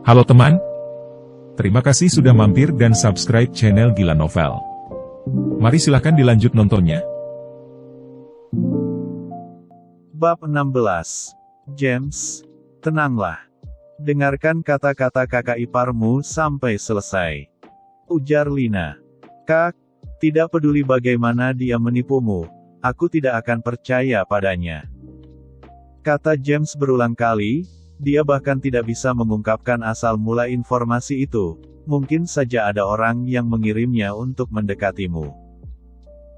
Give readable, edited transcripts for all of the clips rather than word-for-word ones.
Halo teman, terima kasih sudah mampir dan subscribe channel Gila Novel. Mari silahkan dilanjut nontonnya. Bab 16. James, tenanglah. Dengarkan kata-kata kakak iparmu sampai selesai. Ujar Lina. Kak, tidak peduli bagaimana dia menipumu, aku tidak akan percaya padanya. Kata James berulang kali, dia bahkan tidak bisa mengungkapkan asal mula informasi itu, mungkin saja ada orang yang mengirimnya untuk mendekatimu.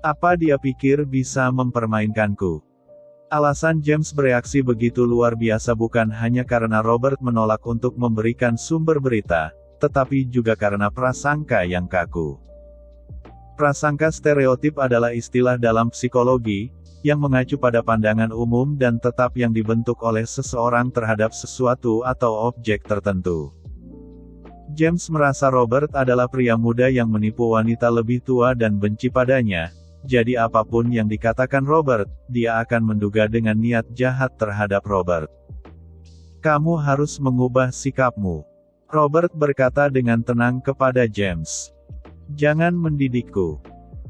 Apa dia pikir bisa mempermainkanku? Alasan James bereaksi begitu luar biasa bukan hanya karena Robert menolak untuk memberikan sumber berita, tetapi juga karena prasangka yang kaku. Prasangka stereotip adalah istilah dalam psikologi, yang mengacu pada pandangan umum dan tetap yang dibentuk oleh seseorang terhadap sesuatu atau objek tertentu. James merasa Robert adalah pria muda yang menipu wanita lebih tua dan benci padanya, jadi apapun yang dikatakan Robert, dia akan menduga dengan niat jahat terhadap Robert. Kamu harus mengubah sikapmu. Robert berkata dengan tenang kepada James. Jangan mendidikku.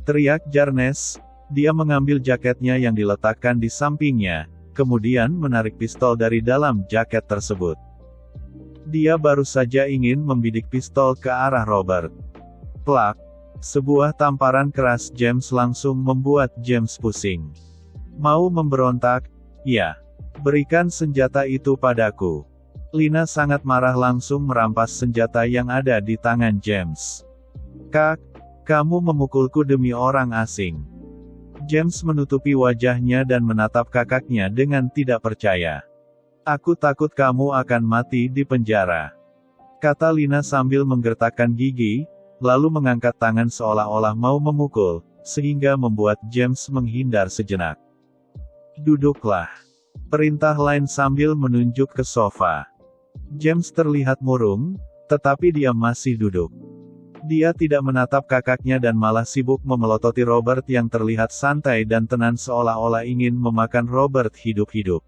Teriak Jarnes. Dia mengambil jaketnya yang diletakkan di sampingnya, kemudian menarik pistol dari dalam jaket tersebut. Dia baru saja ingin membidik pistol ke arah Robert. Plak! Sebuah tamparan keras James langsung membuat James pusing. Mau memberontak? Ya. Berikan senjata itu padaku. Lina sangat marah langsung merampas senjata yang ada di tangan James. Kak, kamu memukulku demi orang asing. James menutupi wajahnya dan menatap kakaknya dengan tidak percaya. Aku takut kamu akan mati di penjara. Kata Lina sambil menggertakkan gigi, lalu mengangkat tangan seolah-olah mau memukul, sehingga membuat James menghindar sejenak. Duduklah. Perintah lain sambil menunjuk ke sofa. James terlihat murung, tetapi dia masih duduk. Dia tidak menatap kakaknya dan malah sibuk memelototi Robert yang terlihat santai dan tenang seolah-olah ingin memakan Robert hidup-hidup.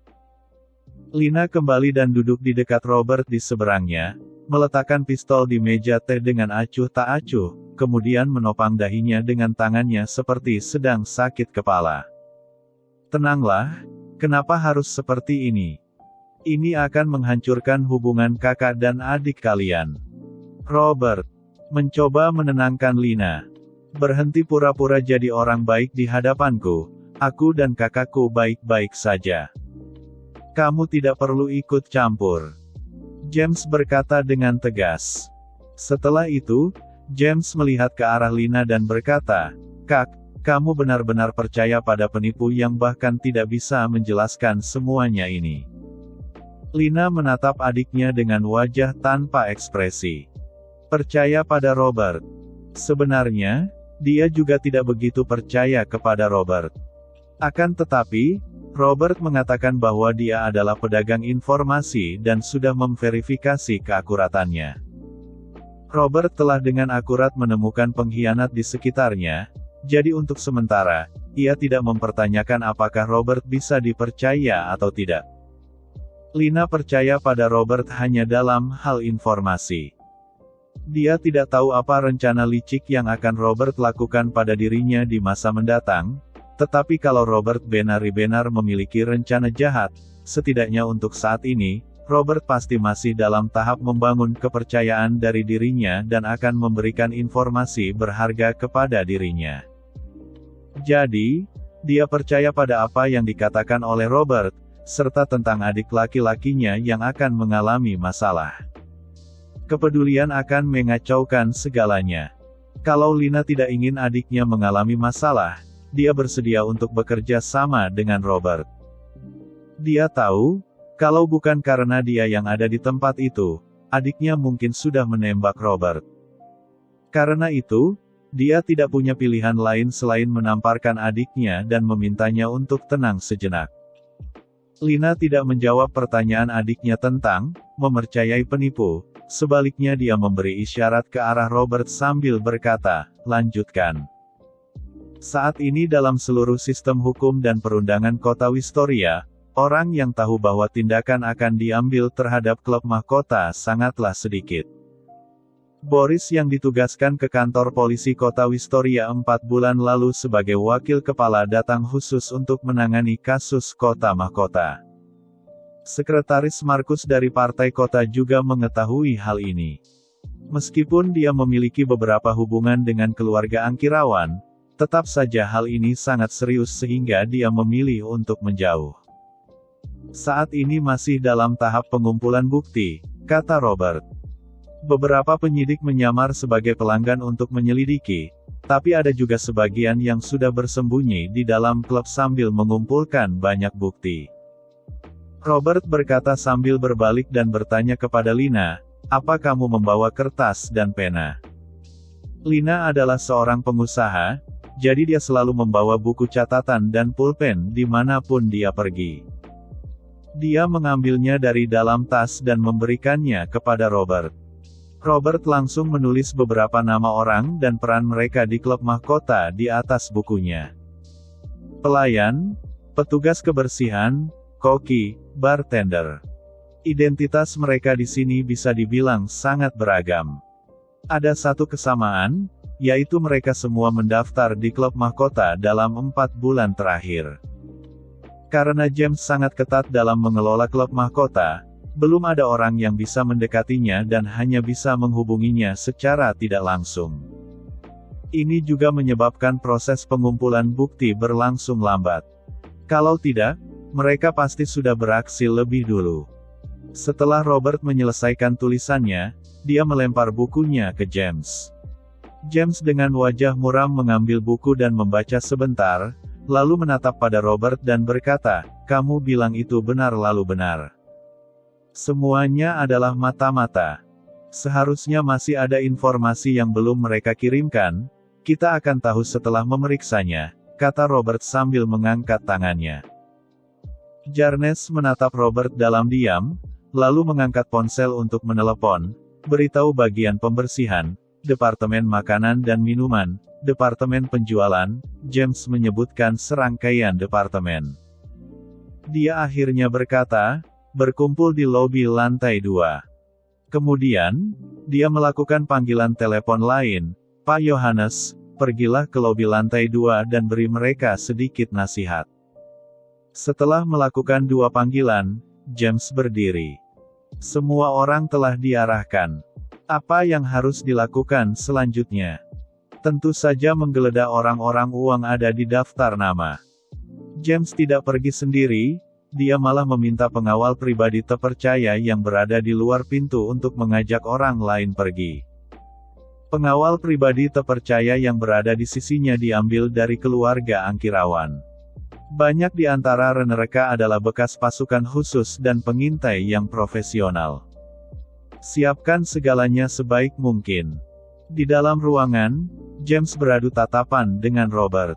Lina kembali dan duduk di dekat Robert di seberangnya, meletakkan pistol di meja teh dengan acuh tak acuh, kemudian menopang dahinya dengan tangannya seperti sedang sakit kepala. Tenanglah, kenapa harus seperti ini? Ini akan menghancurkan hubungan kakak dan adik kalian. Robert mencoba menenangkan Lina. Berhenti pura-pura jadi orang baik di hadapanku, aku dan kakakku baik-baik saja. Kamu tidak perlu ikut campur. James berkata dengan tegas. Setelah itu, James melihat ke arah Lina dan berkata, Kak, kamu benar-benar percaya pada penipu yang bahkan tidak bisa menjelaskan semuanya ini. Lina menatap adiknya dengan wajah tanpa ekspresi. Percaya pada Robert. Sebenarnya, dia juga tidak begitu percaya kepada Robert. Akan tetapi, Robert mengatakan bahwa dia adalah pedagang informasi dan sudah memverifikasi keakuratannya. Robert telah dengan akurat menemukan pengkhianat di sekitarnya, jadi untuk sementara, ia tidak mempertanyakan apakah Robert bisa dipercaya atau tidak. Lina percaya pada Robert hanya dalam hal informasi. Dia tidak tahu apa rencana licik yang akan Robert lakukan pada dirinya di masa mendatang, tetapi kalau Robert benar-benar memiliki rencana jahat, setidaknya untuk saat ini, Robert pasti masih dalam tahap membangun kepercayaan dari dirinya dan akan memberikan informasi berharga kepada dirinya. Jadi, dia percaya pada apa yang dikatakan oleh Robert, serta tentang adik laki-lakinya yang akan mengalami masalah. Kepedulian akan mengacaukan segalanya. Kalau Lina tidak ingin adiknya mengalami masalah, dia bersedia untuk bekerja sama dengan Robert. Dia tahu, kalau bukan karena dia yang ada di tempat itu, adiknya mungkin sudah menembak Robert. Karena itu, dia tidak punya pilihan lain selain menamparkan adiknya dan memintanya untuk tenang sejenak. Lina tidak menjawab pertanyaan adiknya tentang mempercayai penipu, sebaliknya dia memberi isyarat ke arah Robert sambil berkata, lanjutkan. Saat ini dalam seluruh sistem hukum dan perundangan kota Wistoria, Orang yang tahu bahwa tindakan akan diambil terhadap klub mahkota sangatlah sedikit. Boris yang ditugaskan ke kantor polisi kota Wistoria 4 bulan lalu sebagai wakil kepala datang khusus untuk menangani kasus kota mahkota. Sekretaris Markus dari partai kota juga mengetahui hal ini. Meskipun dia memiliki beberapa hubungan dengan keluarga Angkirawan, tetap saja hal ini sangat serius sehingga dia memilih untuk menjauh. Saat ini masih dalam tahap pengumpulan bukti, kata Robert. Beberapa penyidik menyamar sebagai pelanggan untuk menyelidiki, tapi ada juga sebagian yang sudah bersembunyi di dalam klub sambil mengumpulkan banyak bukti. Robert berkata sambil berbalik dan bertanya kepada Lina, "Apa kamu membawa kertas dan pena?" Lina adalah seorang pengusaha, jadi dia selalu membawa buku catatan dan pulpen dimanapun dia pergi. Dia mengambilnya dari dalam tas dan memberikannya kepada Robert. Robert langsung menulis beberapa nama orang dan peran mereka di klub mahkota di atas bukunya. Pelayan, petugas kebersihan, koki, bartender. Identitas mereka di sini bisa dibilang sangat beragam. Ada satu kesamaan, yaitu mereka semua mendaftar di klub mahkota dalam 4 bulan terakhir. Karena James sangat ketat dalam mengelola klub mahkota, belum ada orang yang bisa mendekatinya dan hanya bisa menghubunginya secara tidak langsung. Ini juga menyebabkan proses pengumpulan bukti berlangsung lambat. Kalau tidak, mereka pasti sudah beraksi lebih dulu. Setelah Robert menyelesaikan tulisannya, dia melempar bukunya ke James. James dengan wajah muram mengambil buku dan membaca sebentar, lalu menatap pada Robert dan berkata, "Kamu bilang itu benar lalu benar. Semuanya adalah mata-mata. Seharusnya masih ada informasi yang belum mereka kirimkan, kita akan tahu setelah memeriksanya," kata Robert sambil mengangkat tangannya. Jarnes menatap Robert dalam diam, lalu mengangkat ponsel untuk menelepon, beritahu bagian pembersihan, departemen makanan dan minuman, departemen penjualan. James menyebutkan serangkaian departemen. Dia akhirnya berkata, "Berkumpul di lobi lantai 2. Kemudian, dia melakukan panggilan telepon lain, "Pak Yohanes, pergilah ke lobi lantai 2 dan beri mereka sedikit nasihat." Setelah melakukan 2 panggilan, James berdiri. Semua orang telah diarahkan. Apa yang harus dilakukan selanjutnya? Tentu saja menggeledah orang-orang uang ada di daftar nama. James tidak pergi sendiri, dia malah meminta pengawal pribadi terpercaya yang berada di luar pintu untuk mengajak orang lain pergi. Pengawal pribadi terpercaya yang berada di sisinya diambil dari keluarga Angkirawan. Banyak di antara mereka adalah bekas pasukan khusus dan pengintai yang profesional. Siapkan segalanya sebaik mungkin. Di dalam ruangan, James beradu tatapan dengan Robert.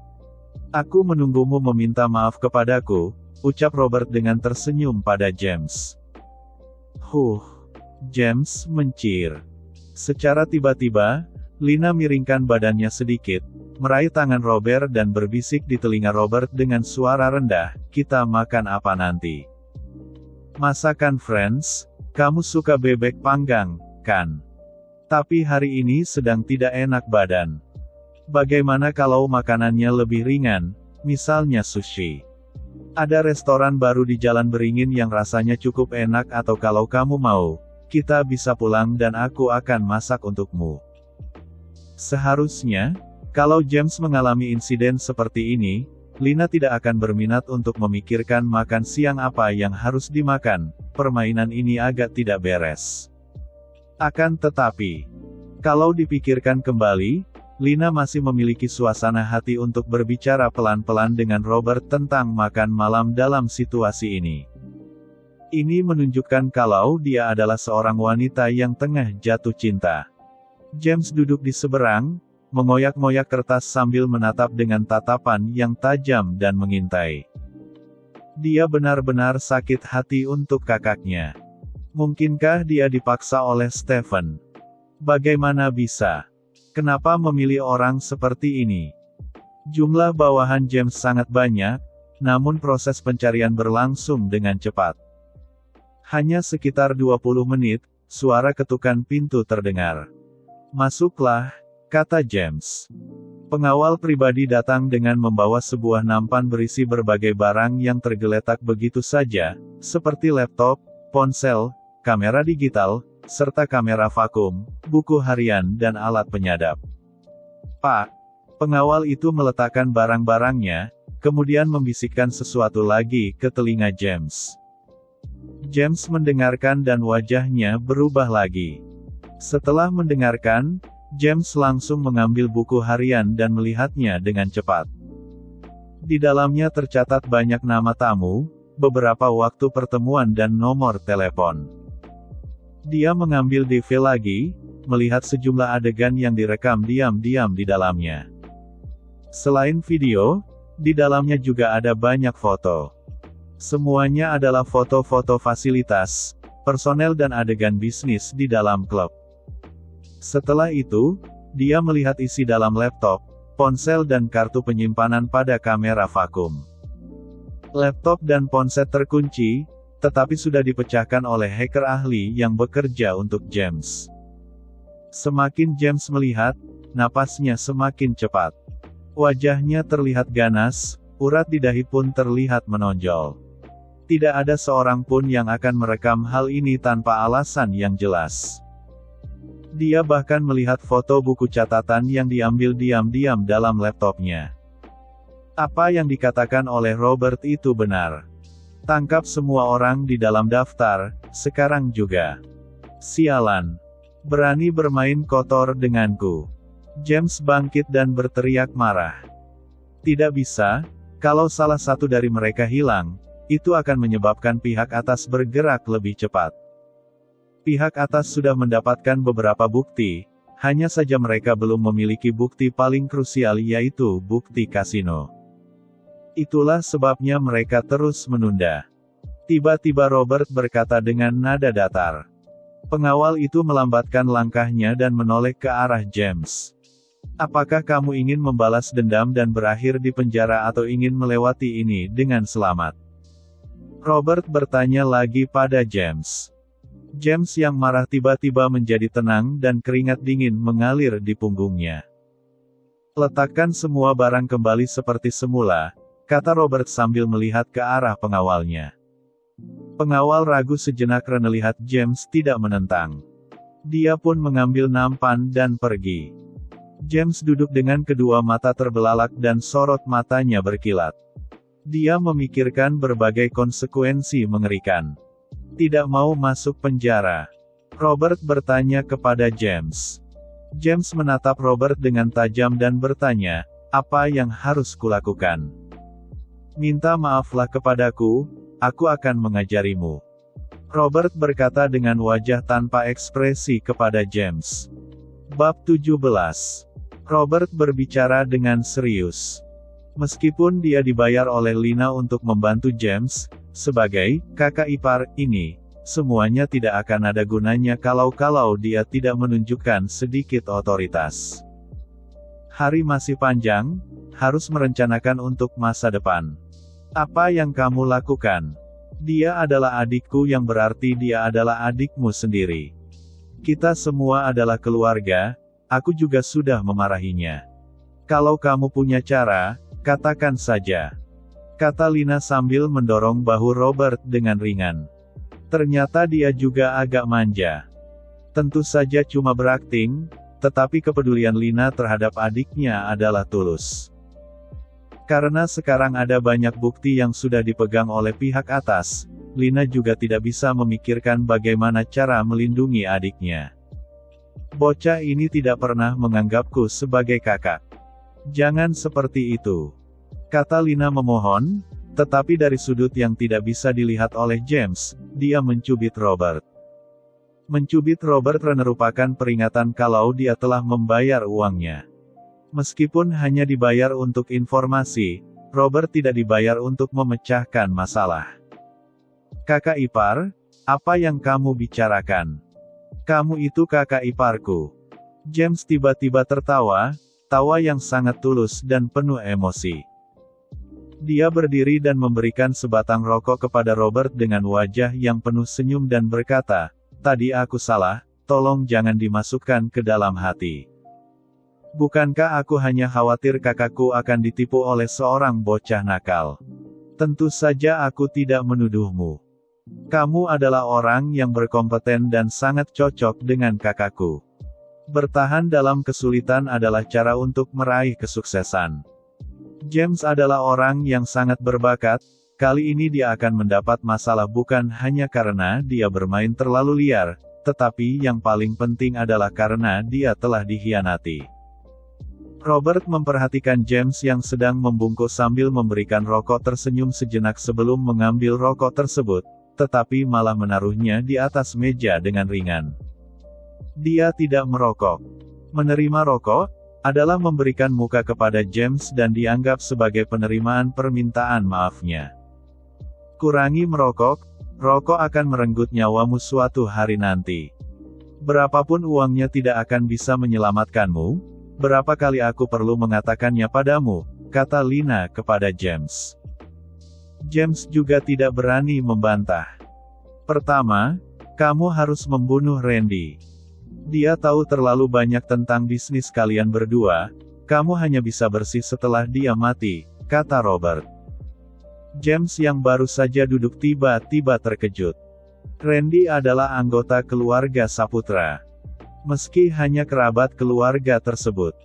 "Aku menunggumu meminta maaf kepadaku," ucap Robert dengan tersenyum pada James. James mencir. Secara tiba-tiba, Lina miringkan badannya sedikit, meraih tangan Robert dan berbisik di telinga Robert dengan suara rendah, "Kita makan apa nanti?" "Masakan Friends, kamu suka bebek panggang, kan? Tapi hari ini sedang tidak enak badan. Bagaimana kalau makanannya lebih ringan, misalnya sushi? Ada restoran baru di Jalan Beringin yang rasanya cukup enak atau kalau kamu mau, kita bisa pulang dan aku akan masak untukmu." Seharusnya, kalau James mengalami insiden seperti ini, Lina tidak akan berminat untuk memikirkan makan siang apa yang harus dimakan. Permainan ini agak tidak beres. Akan tetapi, kalau dipikirkan kembali, Lina masih memiliki suasana hati untuk berbicara pelan-pelan dengan Robert tentang makan malam dalam situasi ini. Ini menunjukkan kalau dia adalah seorang wanita yang tengah jatuh cinta. James duduk di seberang, mengoyak-ngoyak kertas sambil menatap dengan tatapan yang tajam dan mengintai. Dia benar-benar sakit hati untuk kakaknya. Mungkinkah dia dipaksa oleh Stephen? Bagaimana bisa? Kenapa memilih orang seperti ini? Jumlah bawahan James sangat banyak, namun proses pencarian berlangsung dengan cepat. Hanya sekitar 20 menit, suara ketukan pintu terdengar. "Masuklah," kata James. Pengawal pribadi datang dengan membawa sebuah nampan berisi berbagai barang yang tergeletak begitu saja, seperti laptop, ponsel, kamera digital, serta kamera vakum, buku harian dan alat penyadap. "Pak." Pengawal itu meletakkan barang-barangnya, kemudian membisikkan sesuatu lagi ke telinga James. James mendengarkan dan wajahnya berubah lagi. Setelah mendengarkan, James langsung mengambil buku harian dan melihatnya dengan cepat. Di dalamnya tercatat banyak nama tamu, beberapa waktu pertemuan dan nomor telepon. Dia mengambil DV lagi, melihat sejumlah adegan yang direkam diam-diam di dalamnya. Selain video, di dalamnya juga ada banyak foto. Semuanya adalah foto-foto fasilitas, personel dan adegan bisnis di dalam klub. Setelah itu, dia melihat isi dalam laptop, ponsel dan kartu penyimpanan pada kamera vakum. Laptop dan ponsel terkunci, tetapi sudah dipecahkan oleh hacker ahli yang bekerja untuk James. Semakin James melihat, napasnya semakin cepat. Wajahnya terlihat ganas, urat di dahi pun terlihat menonjol. Tidak ada seorang pun yang akan merekam hal ini tanpa alasan yang jelas. Dia bahkan melihat foto buku catatan yang diambil diam-diam dalam laptopnya. Apa yang dikatakan oleh Robert itu benar. Tangkap semua orang di dalam daftar, sekarang juga. Sialan. Berani bermain kotor denganku. James bangkit dan berteriak marah. Tidak bisa, kalau salah satu dari mereka hilang, itu akan menyebabkan pihak atas bergerak lebih cepat. Pihak atas sudah mendapatkan beberapa bukti, hanya saja mereka belum memiliki bukti paling krusial yaitu bukti kasino. Itulah sebabnya mereka terus menunda. Tiba-tiba Robert berkata dengan nada datar. Pengawal itu melambatkan langkahnya dan menoleh ke arah James. "Apakah kamu ingin membalas dendam dan berakhir di penjara atau ingin melewati ini dengan selamat?" Robert bertanya lagi pada James. James yang marah tiba-tiba menjadi tenang dan keringat dingin mengalir di punggungnya. "Letakkan semua barang kembali seperti semula," kata Robert sambil melihat ke arah pengawalnya. Pengawal ragu sejenak karena melihat James tidak menentang. Dia pun mengambil nampan dan pergi. James duduk dengan kedua mata terbelalak dan sorot matanya berkilat. Dia memikirkan berbagai konsekuensi mengerikan. Tidak mau masuk penjara. Robert bertanya kepada James. James menatap Robert dengan tajam dan bertanya, "Apa yang harus kulakukan?" "Minta maaflah kepadaku, aku akan mengajarimu." Robert berkata dengan wajah tanpa ekspresi kepada James. Bab 17. Robert berbicara dengan serius. Meskipun dia dibayar oleh Lina untuk membantu James, sebagai kakak ipar ini, semuanya tidak akan ada gunanya kalau dia tidak menunjukkan sedikit otoritas. Hari masih panjang, harus merencanakan untuk masa depan. Apa yang kamu lakukan? Dia adalah adikku yang berarti dia adalah adikmu sendiri. Kita semua adalah keluarga, aku juga sudah memarahinya. Kalau kamu punya cara, katakan saja. Kata Lina sambil mendorong bahu Robert dengan ringan. Ternyata dia juga agak manja. Tentu saja cuma berakting, tetapi kepedulian Lina terhadap adiknya adalah tulus. Karena sekarang ada banyak bukti yang sudah dipegang oleh pihak atas, Lina juga tidak bisa memikirkan bagaimana cara melindungi adiknya. Bocah ini tidak pernah menganggapku sebagai kakak. Jangan seperti itu. Kata Lina memohon, tetapi dari sudut yang tidak bisa dilihat oleh James, dia mencubit Robert. Mencubit Robert merupakan peringatan kalau dia telah membayar uangnya. Meskipun hanya dibayar untuk informasi, Robert tidak dibayar untuk memecahkan masalah. Kakak ipar, apa yang kamu bicarakan? Kamu itu kakak iparku. James tiba-tiba tertawa, tawa yang sangat tulus dan penuh emosi. Dia berdiri dan memberikan sebatang rokok kepada Robert dengan wajah yang penuh senyum dan berkata, "Tadi aku salah, tolong jangan dimasukkan ke dalam hati. Bukankah aku hanya khawatir kakakku akan ditipu oleh seorang bocah nakal? Tentu saja aku tidak menuduhmu. Kamu adalah orang yang berkompeten dan sangat cocok dengan kakakku. Bertahan dalam kesulitan adalah cara untuk meraih kesuksesan. James adalah orang yang sangat berbakat, kali ini dia akan mendapat masalah bukan hanya karena dia bermain terlalu liar, tetapi yang paling penting adalah karena dia telah dikhianati." Robert memperhatikan James yang sedang membungkuk sambil memberikan rokok tersenyum sejenak sebelum mengambil rokok tersebut, tetapi malah menaruhnya di atas meja dengan ringan. Dia tidak merokok. Menerima rokok adalah memberikan muka kepada James dan dianggap sebagai penerimaan permintaan maafnya. Kurangi merokok, rokok akan merenggut nyawamu suatu hari nanti. Berapapun uangnya tidak akan bisa menyelamatkanmu, berapa kali aku perlu mengatakannya padamu, kata Lina kepada James. James juga tidak berani membantah. Pertama, kamu harus membunuh Randy. Dia tahu terlalu banyak tentang bisnis kalian berdua, kamu hanya bisa bersih setelah dia mati, kata Robert. James yang baru saja duduk tiba-tiba terkejut. Randy adalah anggota keluarga Saputra. Meski hanya kerabat keluarga tersebut.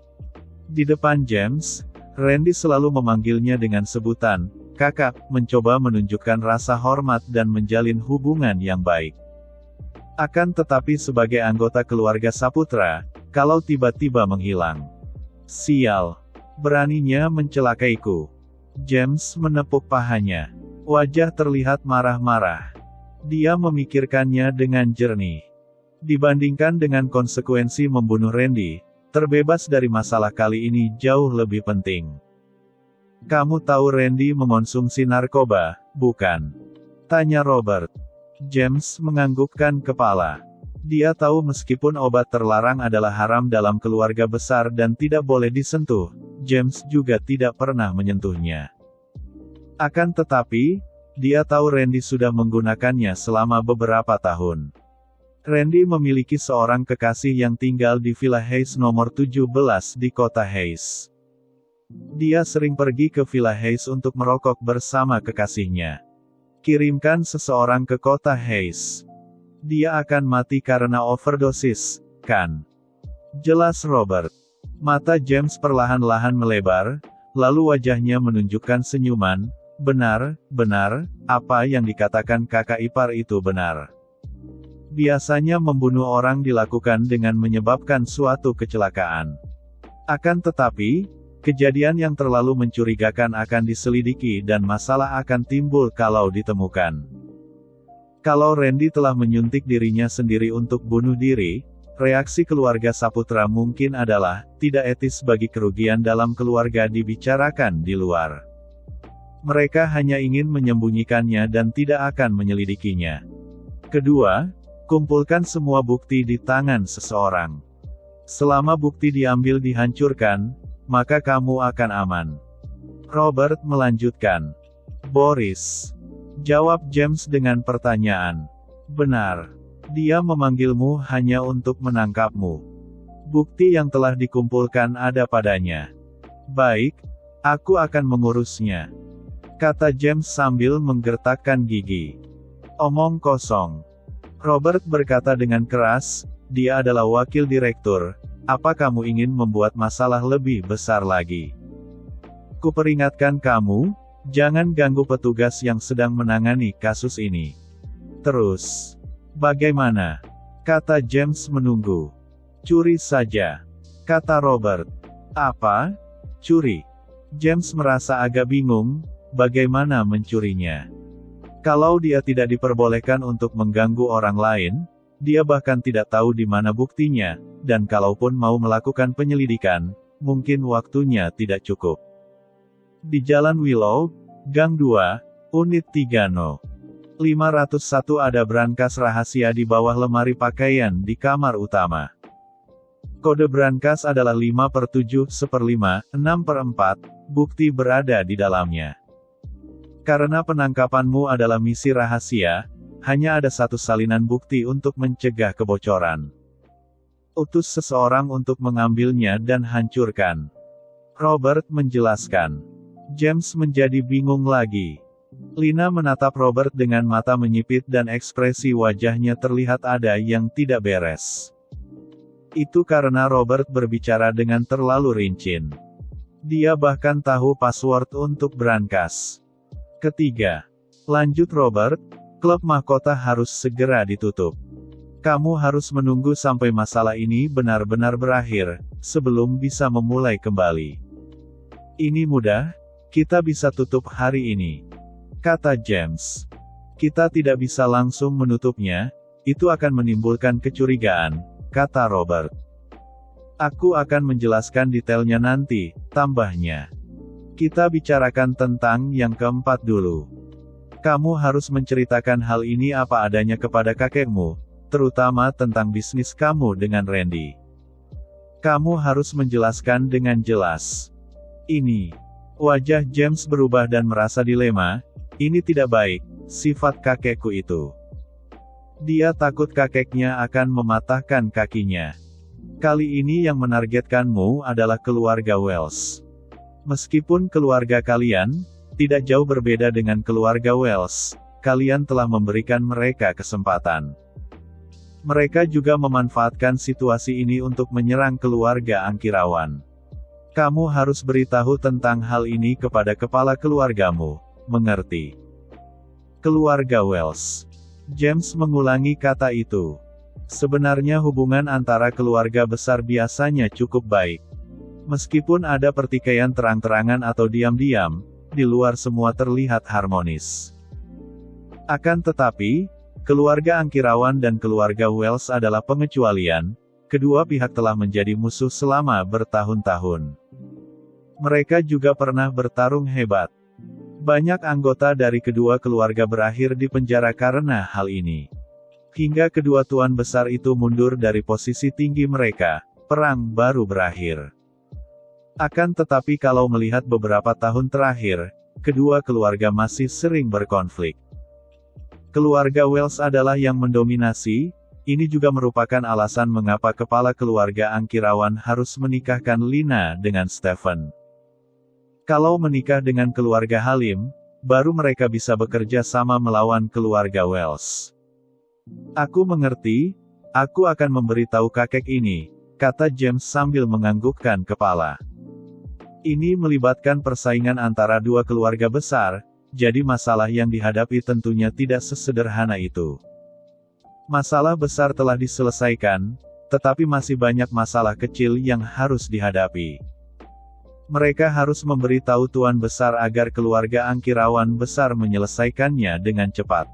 Di depan James, Randy selalu memanggilnya dengan sebutan, kakak, mencoba menunjukkan rasa hormat dan menjalin hubungan yang baik. Akan tetapi sebagai anggota keluarga Saputra, kalau tiba-tiba menghilang. Sial. Beraninya mencelakaiku. James menepuk pahanya. Wajah terlihat marah-marah. Dia memikirkannya dengan jernih. Dibandingkan dengan konsekuensi membunuh Randy, terbebas dari masalah kali ini jauh lebih penting. Kamu tahu Randy mengonsumsi narkoba, bukan? Tanya Robert. James menganggukkan kepala. Dia tahu meskipun obat terlarang adalah haram dalam keluarga besar dan tidak boleh disentuh, James juga tidak pernah menyentuhnya. Akan tetapi, dia tahu Randy sudah menggunakannya selama beberapa tahun. Randy memiliki seorang kekasih yang tinggal di Villa Hayes nomor 17 di kota Hayes. Dia sering pergi ke Villa Hayes untuk merokok bersama kekasihnya. Kirimkan seseorang ke kota Hayes. Dia akan mati karena overdosis, kan? Jelas Robert. Mata James perlahan-lahan melebar, lalu wajahnya menunjukkan senyuman. Benar, apa yang dikatakan kakak ipar itu benar. Biasanya membunuh orang dilakukan dengan menyebabkan suatu kecelakaan. Akan tetapi, kejadian yang terlalu mencurigakan akan diselidiki dan masalah akan timbul kalau ditemukan. Kalau Randy telah menyuntik dirinya sendiri untuk bunuh diri, reaksi keluarga Saputra mungkin adalah, tidak etis bagi kerugian dalam keluarga dibicarakan di luar. Mereka hanya ingin menyembunyikannya dan tidak akan menyelidikinya. Kedua, kumpulkan semua bukti di tangan seseorang. Selama bukti diambil dihancurkan, maka kamu akan aman. Robert melanjutkan. Boris. Jawab James dengan pertanyaan. Benar. Dia memanggilmu hanya untuk menangkapmu. Bukti yang telah dikumpulkan ada padanya. Baik, aku akan mengurusnya. Kata James sambil menggertakkan gigi. Omong kosong. Robert berkata dengan keras, dia adalah wakil direktur. Apa kamu ingin membuat masalah lebih besar lagi? Kuperingatkan kamu, jangan ganggu petugas yang sedang menangani kasus ini. Terus, bagaimana? Kata James menunggu. Curi saja. Kata Robert. Apa? Curi? James merasa agak bingung, bagaimana mencurinya? Kalau dia tidak diperbolehkan untuk mengganggu orang lain, dia bahkan tidak tahu di mana buktinya, dan kalaupun mau melakukan penyelidikan, mungkin waktunya tidak cukup. Di Jalan Willow, Gang 2, Unit 3 No. 501 ada brankas rahasia di bawah lemari pakaian di kamar utama. Kode brankas adalah 5/7/5, 6/4, bukti berada di dalamnya. Karena penangkapanmu adalah misi rahasia, hanya ada satu salinan bukti untuk mencegah kebocoran. Utus seseorang untuk mengambilnya dan hancurkan. Robert menjelaskan. James menjadi bingung lagi. Lina menatap Robert dengan mata menyipit dan ekspresi wajahnya terlihat ada yang tidak beres. Itu karena Robert berbicara dengan terlalu rinci. Dia bahkan tahu password untuk brankas. Ketiga. Lanjut Robert, klub mahkota harus segera ditutup. Kamu harus menunggu sampai masalah ini benar-benar berakhir, sebelum bisa memulai kembali. Ini mudah, kita bisa tutup hari ini, kata James. Kita tidak bisa langsung menutupnya, itu akan menimbulkan kecurigaan, kata Robert. Aku akan menjelaskan detailnya nanti, tambahnya. Kita bicarakan tentang yang keempat dulu. Kamu harus menceritakan hal ini apa adanya kepada kakekmu, terutama tentang bisnis kamu dengan Randy. Kamu harus menjelaskan dengan jelas. Ini. Wajah James berubah dan merasa dilema, ini tidak baik, sifat kakekku itu. Dia takut kakeknya akan mematahkan kakinya. Kali ini yang menargetkanmu adalah keluarga Wells. Meskipun keluarga kalian tidak jauh berbeda dengan keluarga Wells, kalian telah memberikan mereka kesempatan. Mereka juga memanfaatkan situasi ini untuk menyerang keluarga Angkirawan. Kamu harus beritahu tentang hal ini kepada kepala keluargamu, mengerti? Keluarga Wells. James mengulangi kata itu. Sebenarnya hubungan antara keluarga besar biasanya cukup baik. Meskipun ada pertikaian terang-terangan atau diam-diam, di luar semua terlihat harmonis. Akan tetapi, keluarga Angkirawan dan keluarga Wells adalah pengecualian, kedua pihak telah menjadi musuh selama bertahun-tahun. Mereka juga pernah bertarung hebat. Banyak anggota dari kedua keluarga berakhir di penjara karena hal ini. Hingga kedua tuan besar itu mundur dari posisi tinggi mereka, perang baru berakhir. Akan tetapi kalau melihat beberapa tahun terakhir, kedua keluarga masih sering berkonflik. Keluarga Wells adalah yang mendominasi, ini juga merupakan alasan mengapa kepala keluarga Angkirawan harus menikahkan Lina dengan Stephen. Kalau menikah dengan keluarga Halim, baru mereka bisa bekerja sama melawan keluarga Wells. Aku mengerti, aku akan memberitahu kakek ini, kata James sambil menganggukkan kepala. Ini melibatkan persaingan antara dua keluarga besar, jadi masalah yang dihadapi tentunya tidak sesederhana itu. Masalah besar telah diselesaikan, tetapi masih banyak masalah kecil yang harus dihadapi. Mereka harus memberitahu tuan besar agar keluarga Angkirawan besar menyelesaikannya dengan cepat.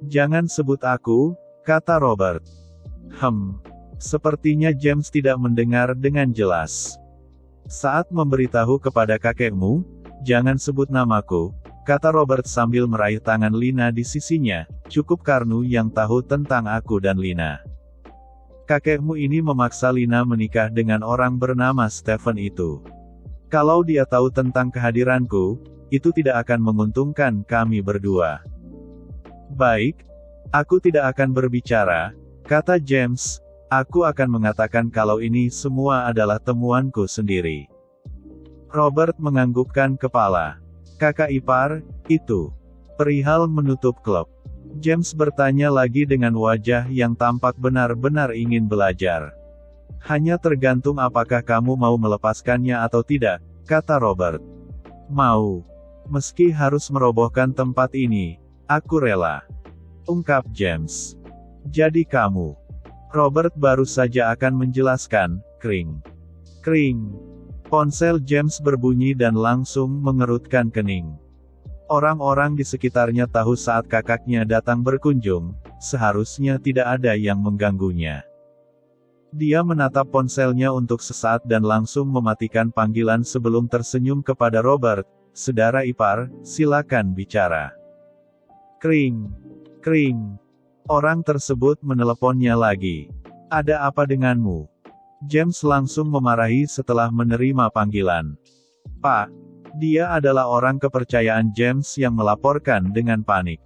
Jangan sebut aku, kata Robert. Sepertinya James tidak mendengar dengan jelas. Saat memberitahu kepada kakekmu, jangan sebut namaku, kata Robert sambil meraih tangan Lina di sisinya, cukup Karnu yang tahu tentang aku dan Lina. Kakekmu ini memaksa Lina menikah dengan orang bernama Stephen itu. Kalau dia tahu tentang kehadiranku, itu tidak akan menguntungkan kami berdua. Baik, aku tidak akan berbicara, kata James, aku akan mengatakan kalau ini semua adalah temuanku sendiri. Robert menganggukkan kepala. Kakak ipar, itu. Perihal menutup klub. James bertanya lagi dengan wajah yang tampak benar-benar ingin belajar. Hanya tergantung apakah kamu mau melepaskannya atau tidak, kata Robert. Mau. Meski harus merobohkan tempat ini, aku rela. Ungkap James. Jadi kamu. Robert baru saja akan menjelaskan, kring. Kring. Ponsel James berbunyi dan langsung mengerutkan kening. Orang-orang di sekitarnya tahu saat kakaknya datang berkunjung, seharusnya tidak ada yang mengganggunya. Dia menatap ponselnya untuk sesaat dan langsung mematikan panggilan sebelum tersenyum kepada Robert, saudara ipar, silakan bicara. Kring. Kring. Orang tersebut meneleponnya lagi. Ada apa denganmu? James langsung memarahi setelah menerima panggilan. Pak, Dia adalah orang kepercayaan James yang melaporkan dengan panik.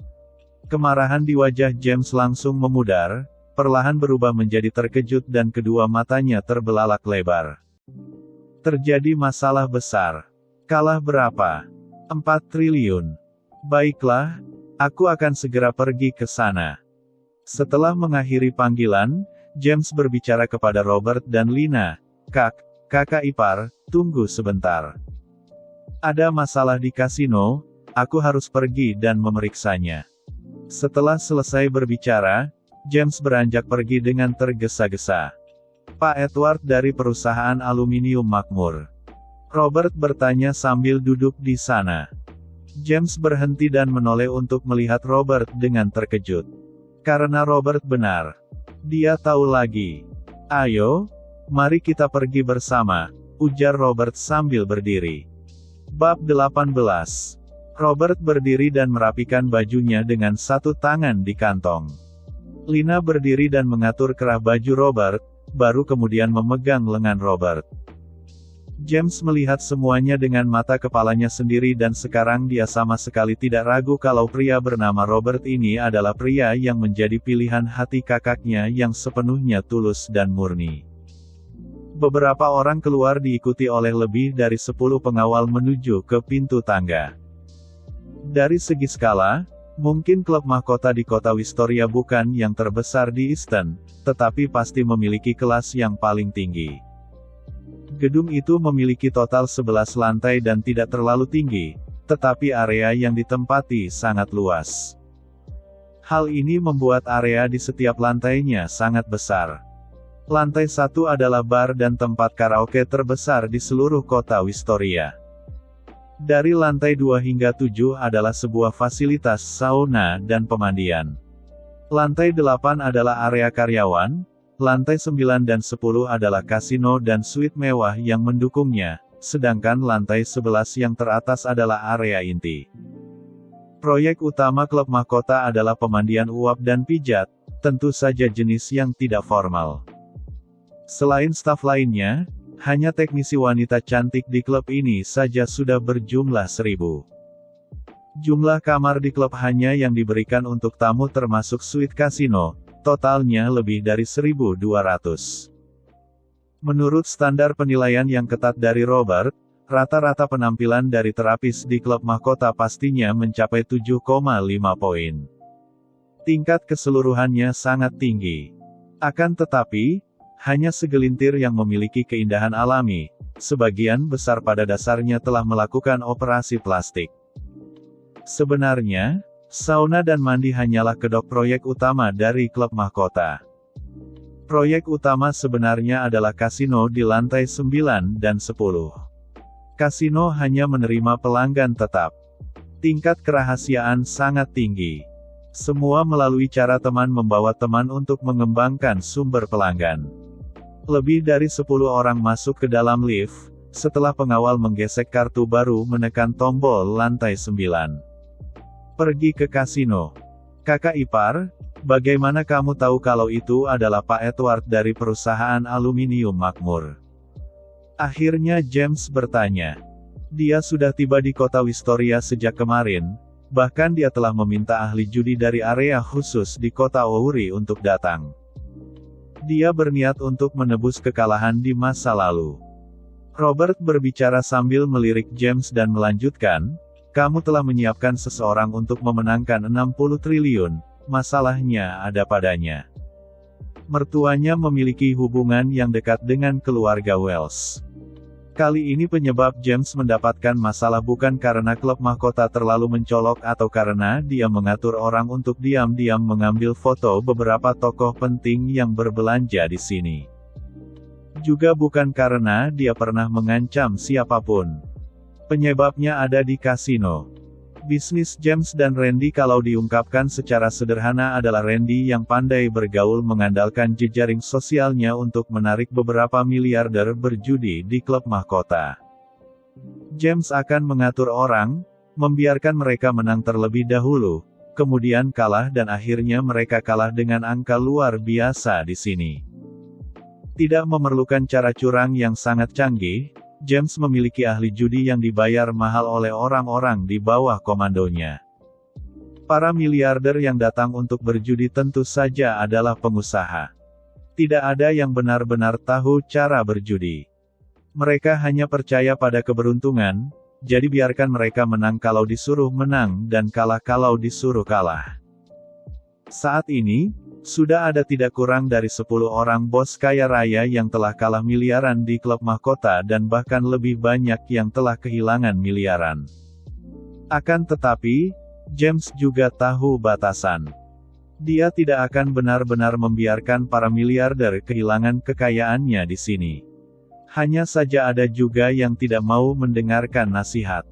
Kemarahan di wajah James langsung memudar, perlahan berubah menjadi terkejut dan kedua matanya terbelalak lebar. Terjadi masalah besar. Kalah berapa? 4 triliun. Baiklah, aku akan segera pergi ke sana. Setelah mengakhiri panggilan, James berbicara kepada Robert dan Lina. Kakak ipar, tunggu sebentar. Ada masalah di kasino, aku harus pergi dan memeriksanya. Setelah selesai berbicara, James beranjak pergi dengan tergesa-gesa. Pak Edward dari perusahaan aluminium makmur. Robert bertanya sambil duduk di sana. James berhenti dan menoleh untuk melihat Robert dengan terkejut. Karena Robert benar. Dia tahu lagi. Ayo, mari kita pergi bersama, ujar Robert sambil berdiri. Bab 18. Robert berdiri dan merapikan bajunya dengan satu tangan di kantong. Lina berdiri dan mengatur kerah baju Robert, baru kemudian memegang lengan Robert. James melihat semuanya dengan mata kepalanya sendiri dan sekarang dia sama sekali tidak ragu kalau pria bernama Robert ini adalah pria yang menjadi pilihan hati kakaknya yang sepenuhnya tulus dan murni. Beberapa orang keluar diikuti oleh lebih dari 10 pengawal menuju ke pintu tangga. Dari segi skala, mungkin klub mahkota di kota Wistoria bukan yang terbesar di Easton, tetapi pasti memiliki kelas yang paling tinggi. Gedung itu memiliki total 11 lantai dan tidak terlalu tinggi, tetapi area yang ditempati sangat luas. Hal ini membuat area di setiap lantainya sangat besar. Lantai 1 adalah bar dan tempat karaoke terbesar di seluruh kota Wistoria. Dari lantai 2 hingga 7 adalah sebuah fasilitas sauna dan pemandian. Lantai 8 adalah area karyawan, lantai 9 dan 10 adalah kasino dan suite mewah yang mendukungnya, sedangkan lantai 11 yang teratas adalah area inti. Proyek utama klub mahkota adalah pemandian uap dan pijat, tentu saja jenis yang tidak formal. Selain staf lainnya, hanya teknisi wanita cantik di klub ini saja sudah berjumlah 1000. Jumlah kamar di klub hanya yang diberikan untuk tamu termasuk suite kasino, totalnya lebih dari 1.200. Menurut standar penilaian yang ketat dari Robert, rata-rata penampilan dari terapis di klub mahkota pastinya mencapai 7,5 poin. Tingkat keseluruhannya sangat tinggi. Akan tetapi, hanya segelintir yang memiliki keindahan alami, sebagian besar pada dasarnya telah melakukan operasi plastik. Sebenarnya, sauna dan mandi hanyalah kedok proyek utama dari klub mahkota. Proyek utama sebenarnya adalah kasino di lantai 9 dan 10. Kasino hanya menerima pelanggan tetap. Tingkat kerahasiaan sangat tinggi. Semua melalui cara teman membawa teman untuk mengembangkan sumber pelanggan. Lebih dari 10 orang masuk ke dalam lift, setelah pengawal menggesek kartu baru menekan tombol lantai 9. Pergi ke kasino. Kakak ipar, bagaimana kamu tahu kalau itu adalah Pak Edward dari perusahaan aluminium makmur? Akhirnya James bertanya. Dia sudah tiba di kota Wistoria sejak kemarin, bahkan dia telah meminta ahli judi dari area khusus di kota Ouri untuk datang. Dia berniat untuk menebus kekalahan di masa lalu. Robert berbicara sambil melirik James dan melanjutkan, kamu telah menyiapkan seseorang untuk memenangkan 60 triliun, masalahnya ada padanya. Mertuanya memiliki hubungan yang dekat dengan keluarga Wells. Kali ini penyebab James mendapatkan masalah bukan karena klub mahkota terlalu mencolok atau karena dia mengatur orang untuk diam-diam mengambil foto beberapa tokoh penting yang berbelanja di sini. Juga bukan karena dia pernah mengancam siapapun. Penyebabnya ada di kasino. Bisnis James dan Randy kalau diungkapkan secara sederhana adalah Randy yang pandai bergaul mengandalkan jejaring sosialnya untuk menarik beberapa miliarder berjudi di klub mahkota. James akan mengatur orang, membiarkan mereka menang terlebih dahulu, kemudian kalah dan akhirnya mereka kalah dengan angka luar biasa di sini. Tidak memerlukan cara curang yang sangat canggih, James memiliki ahli judi yang dibayar mahal oleh orang-orang di bawah komandonya. Para miliarder yang datang untuk berjudi tentu saja adalah pengusaha. Tidak ada yang benar-benar tahu cara berjudi. Mereka hanya percaya pada keberuntungan, jadi biarkan mereka menang kalau disuruh menang dan kalah kalau disuruh kalah. Saat ini, sudah ada tidak kurang dari 10 orang bos kaya raya yang telah kalah miliaran di klub mahkota dan bahkan lebih banyak yang telah kehilangan miliaran. Akan tetapi, James juga tahu batasan. Dia tidak akan benar-benar membiarkan para miliarder kehilangan kekayaannya di sini. Hanya saja ada juga yang tidak mau mendengarkan nasihat.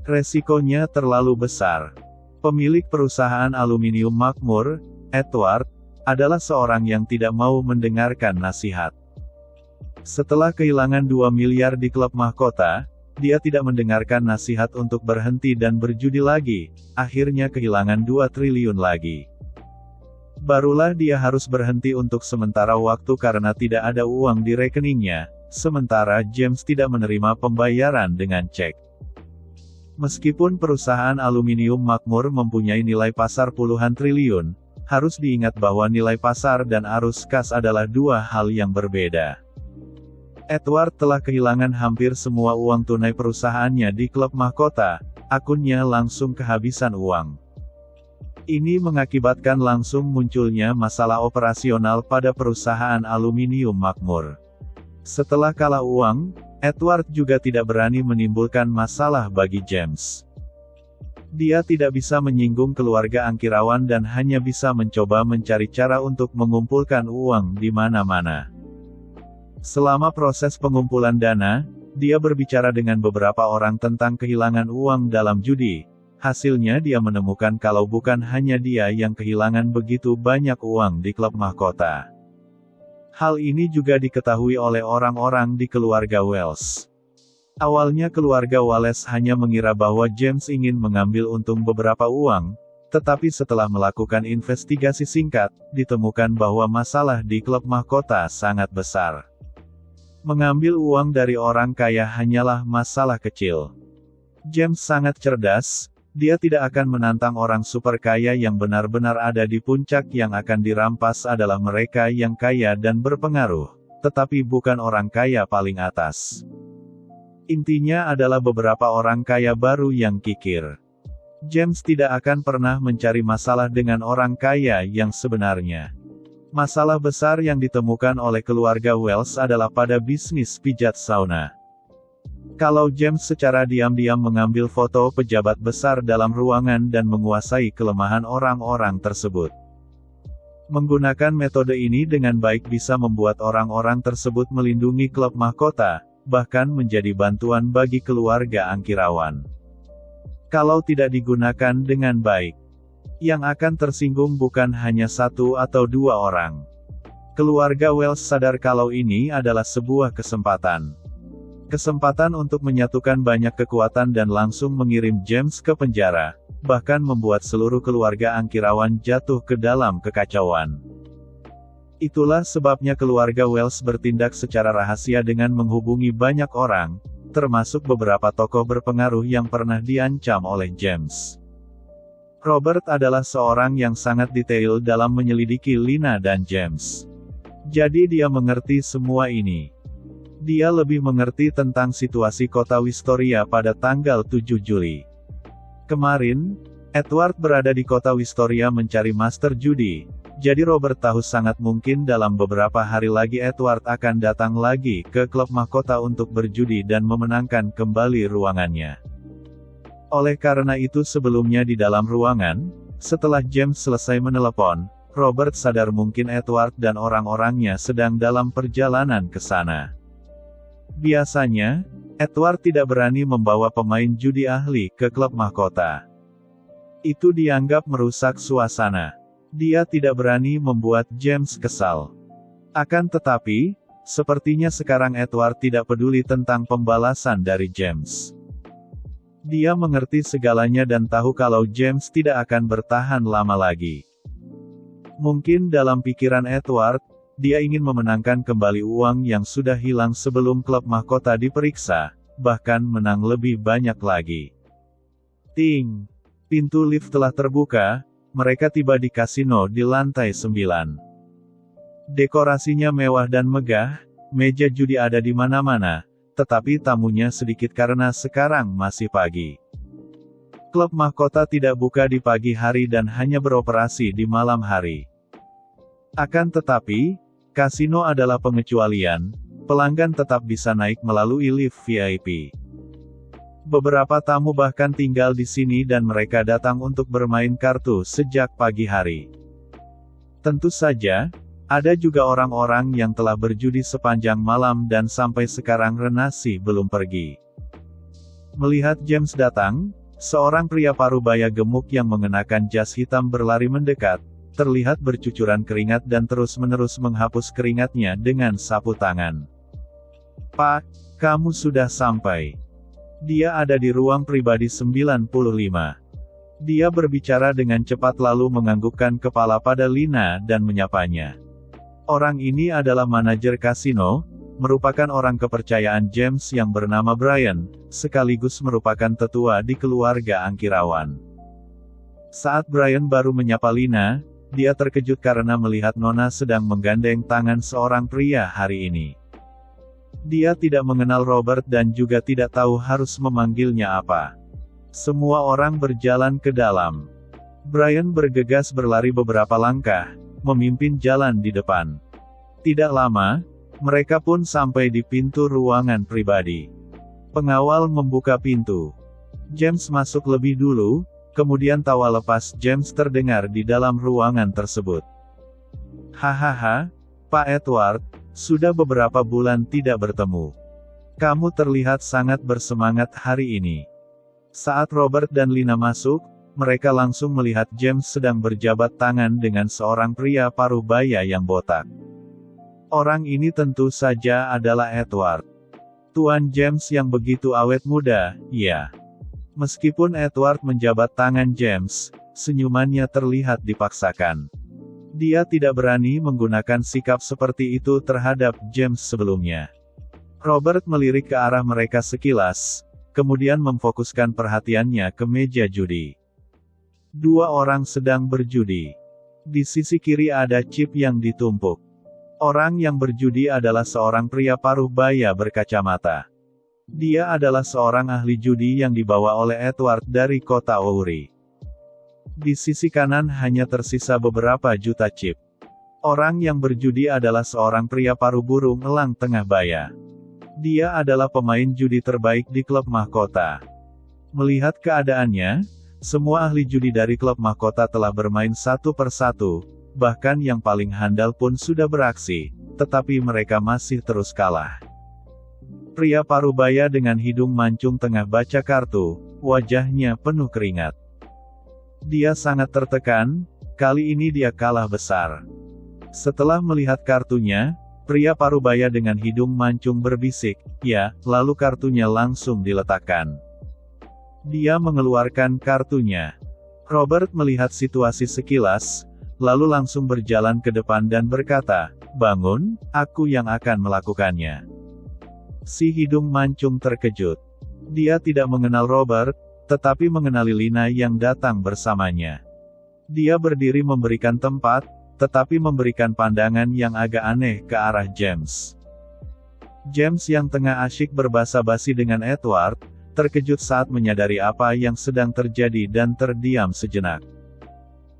Resikonya terlalu besar. Pemilik perusahaan aluminium makmur, Edward, adalah seorang yang tidak mau mendengarkan nasihat. Setelah kehilangan 2 miliar di klub mahkota, dia tidak mendengarkan nasihat untuk berhenti dan berjudi lagi, akhirnya kehilangan 2 triliun lagi. Barulah dia harus berhenti untuk sementara waktu karena tidak ada uang di rekeningnya, sementara James tidak menerima pembayaran dengan cek. Meskipun perusahaan aluminium makmur mempunyai nilai pasar puluhan triliun, harus diingat bahwa nilai pasar dan arus kas adalah dua hal yang berbeda. Edward telah kehilangan hampir semua uang tunai perusahaannya di klub mahkota, akunnya langsung kehabisan uang. Ini mengakibatkan langsung munculnya masalah operasional pada perusahaan aluminium makmur. Setelah kalah uang, Edward juga tidak berani menimbulkan masalah bagi James. Dia tidak bisa menyinggung keluarga Angkirawan dan hanya bisa mencoba mencari cara untuk mengumpulkan uang di mana-mana. Selama proses pengumpulan dana, dia berbicara dengan beberapa orang tentang kehilangan uang dalam judi. Hasilnya dia menemukan kalau bukan hanya dia yang kehilangan begitu banyak uang di klub mahkota. Hal ini juga diketahui oleh orang-orang di keluarga Wells. Awalnya keluarga Wallace hanya mengira bahwa James ingin mengambil untung beberapa uang, tetapi setelah melakukan investigasi singkat, ditemukan bahwa masalah di klub mahkota sangat besar. Mengambil uang dari orang kaya hanyalah masalah kecil. James sangat cerdas, dia tidak akan menantang orang super kaya yang benar-benar ada di puncak. Yang akan dirampas adalah mereka yang kaya dan berpengaruh, tetapi bukan orang kaya paling atas. Intinya adalah beberapa orang kaya baru yang kikir. James tidak akan pernah mencari masalah dengan orang kaya yang sebenarnya. Masalah besar yang ditemukan oleh keluarga Wells adalah pada bisnis pijat sauna. Kalau James secara diam-diam mengambil foto pejabat besar dalam ruangan dan menguasai kelemahan orang-orang tersebut. Menggunakan metode ini dengan baik bisa membuat orang-orang tersebut melindungi klub mahkota, bahkan menjadi bantuan bagi keluarga Angkirawan. Kalau tidak digunakan dengan baik, yang akan tersinggung bukan hanya satu atau dua orang. Keluarga Wells sadar kalau ini adalah sebuah kesempatan. Kesempatan untuk menyatukan banyak kekuatan dan langsung mengirim James ke penjara, bahkan membuat seluruh keluarga Angkirawan jatuh ke dalam kekacauan. Itulah sebabnya keluarga Wells bertindak secara rahasia dengan menghubungi banyak orang, termasuk beberapa tokoh berpengaruh yang pernah diancam oleh James. Robert adalah seorang yang sangat detail dalam menyelidiki Lina dan James. Jadi dia mengerti semua ini. Dia lebih mengerti tentang situasi kota Wistoria pada tanggal 7 Juli. Kemarin, Edward berada di kota Wistoria mencari master judi. Jadi Robert tahu sangat mungkin dalam beberapa hari lagi Edward akan datang lagi ke klub mahkota untuk berjudi dan memenangkan kembali ruangannya. Oleh karena itu sebelumnya di dalam ruangan, setelah James selesai menelepon, Robert sadar mungkin Edward dan orang-orangnya sedang dalam perjalanan ke sana. Biasanya, Edward tidak berani membawa pemain judi ahli ke klub mahkota. Itu dianggap merusak suasana. Dia tidak berani membuat James kesal. Akan tetapi, sepertinya sekarang Edward tidak peduli tentang pembalasan dari James. Dia mengerti segalanya dan tahu kalau James tidak akan bertahan lama lagi. Mungkin dalam pikiran Edward, dia ingin memenangkan kembali uang yang sudah hilang sebelum klub mahkota diperiksa, bahkan menang lebih banyak lagi. Ting! Pintu lift telah terbuka, mereka tiba di kasino di lantai 9. Dekorasinya mewah dan megah, meja judi ada di mana-mana, tetapi tamunya sedikit karena sekarang masih pagi. Klub mahkota tidak buka di pagi hari dan hanya beroperasi di malam hari. Akan tetapi, kasino adalah pengecualian, pelanggan tetap bisa naik melalui lift VIP. Beberapa tamu bahkan tinggal di sini dan mereka datang untuk bermain kartu sejak pagi hari. Tentu saja, ada juga orang-orang yang telah berjudi sepanjang malam dan sampai sekarang Renasi belum pergi. Melihat James datang, seorang pria parubaya gemuk yang mengenakan jas hitam berlari mendekat, terlihat bercucuran keringat dan terus-menerus menghapus keringatnya dengan sapu tangan. "Pak, kamu sudah sampai." Dia ada di ruang pribadi 95. Dia berbicara dengan cepat lalu menganggukkan kepala pada Lina dan menyapanya. Orang ini adalah manajer kasino, merupakan orang kepercayaan James yang bernama Brian, sekaligus merupakan tetua di keluarga Angkirawan. Saat Brian baru menyapa Lina, dia terkejut karena melihat Nona sedang menggandeng tangan seorang pria hari ini. Dia tidak mengenal Robert dan juga tidak tahu harus memanggilnya apa. Semua orang berjalan ke dalam. Brian bergegas berlari beberapa langkah, memimpin jalan di depan. Tidak lama, mereka pun sampai di pintu ruangan pribadi. Pengawal membuka pintu. James masuk lebih dulu, kemudian tawa lepas James terdengar di dalam ruangan tersebut. "Hahaha, Pak Edward, sudah beberapa bulan tidak bertemu. Kamu terlihat sangat bersemangat hari ini." Saat Robert dan Lina masuk, mereka langsung melihat James sedang berjabat tangan dengan seorang pria parubaya yang botak. Orang ini tentu saja adalah Edward. Tuan James yang begitu awet muda, ya. Meskipun Edward menjabat tangan James, senyumannya terlihat dipaksakan. Dia tidak berani menggunakan sikap seperti itu terhadap James sebelumnya. Robert melirik ke arah mereka sekilas, kemudian memfokuskan perhatiannya ke meja judi. Dua orang sedang berjudi. Di sisi kiri ada chip yang ditumpuk. Orang yang berjudi adalah seorang pria parubaya berkacamata. Dia adalah seorang ahli judi yang dibawa oleh Edward dari kota Ouri. Di sisi kanan hanya tersisa beberapa juta chip. Orang yang berjudi adalah seorang pria paruh burung elang tengah baya. Dia adalah pemain judi terbaik di klub mahkota. Melihat keadaannya, semua ahli judi dari klub mahkota telah bermain satu persatu, bahkan yang paling handal pun sudah beraksi, tetapi mereka masih terus kalah. Pria parubaya dengan hidung mancung tengah baca kartu, wajahnya penuh keringat. Dia sangat tertekan, kali ini dia kalah besar. Setelah melihat kartunya, pria parubaya dengan hidung mancung berbisik, "Ya," lalu kartunya langsung diletakkan. Dia mengeluarkan kartunya. Robert melihat situasi sekilas, lalu langsung berjalan ke depan dan berkata, "Bangun, aku yang akan melakukannya." Si hidung mancung terkejut. Dia tidak mengenal Robert, tetapi mengenali Lina yang datang bersamanya. Dia berdiri memberikan tempat, tetapi memberikan pandangan yang agak aneh ke arah James. James yang tengah asyik berbasa-basi dengan Edward, terkejut saat menyadari apa yang sedang terjadi dan terdiam sejenak.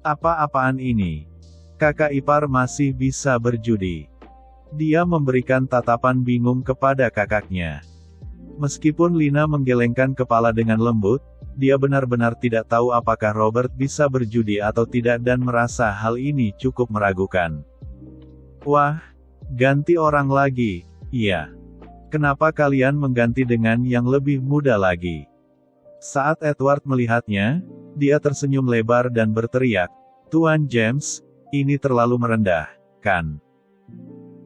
Apa-apaan ini? Kakak ipar masih bisa berjudi. Dia memberikan tatapan bingung kepada kakaknya. Meskipun Lina menggelengkan kepala dengan lembut, dia benar-benar tidak tahu apakah Robert bisa berjudi atau tidak dan merasa hal ini cukup meragukan. "Wah, ganti orang lagi." "Iya. Kenapa kalian mengganti dengan yang lebih muda lagi?" Saat Edward melihatnya, dia tersenyum lebar dan berteriak, "Tuan James, ini terlalu merendah, kan?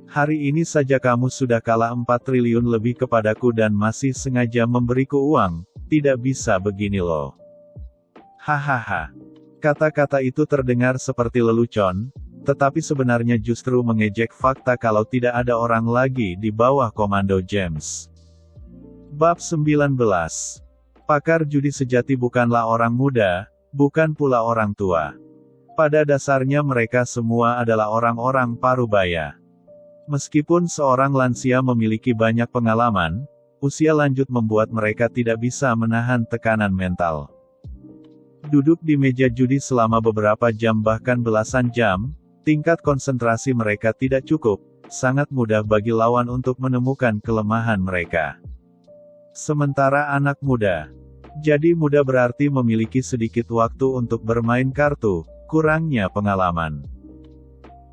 Hari ini saja kamu sudah kalah 4 triliun lebih kepadaku dan masih sengaja memberiku uang, tidak bisa begini loh." Hahaha. Kata-kata itu terdengar seperti lelucon, tetapi sebenarnya justru mengejek fakta kalau tidak ada orang lagi di bawah komando James. Bab 19. Pakar judi sejati bukanlah orang muda, bukan pula orang tua. Pada dasarnya mereka semua adalah orang-orang parubaya. Meskipun seorang lansia memiliki banyak pengalaman, usia lanjut membuat mereka tidak bisa menahan tekanan mental. Duduk di meja judi selama beberapa jam bahkan belasan jam, tingkat konsentrasi mereka tidak cukup, sangat mudah bagi lawan untuk menemukan kelemahan mereka. Sementara anak muda, jadi muda berarti memiliki sedikit waktu untuk bermain kartu, kurangnya pengalaman.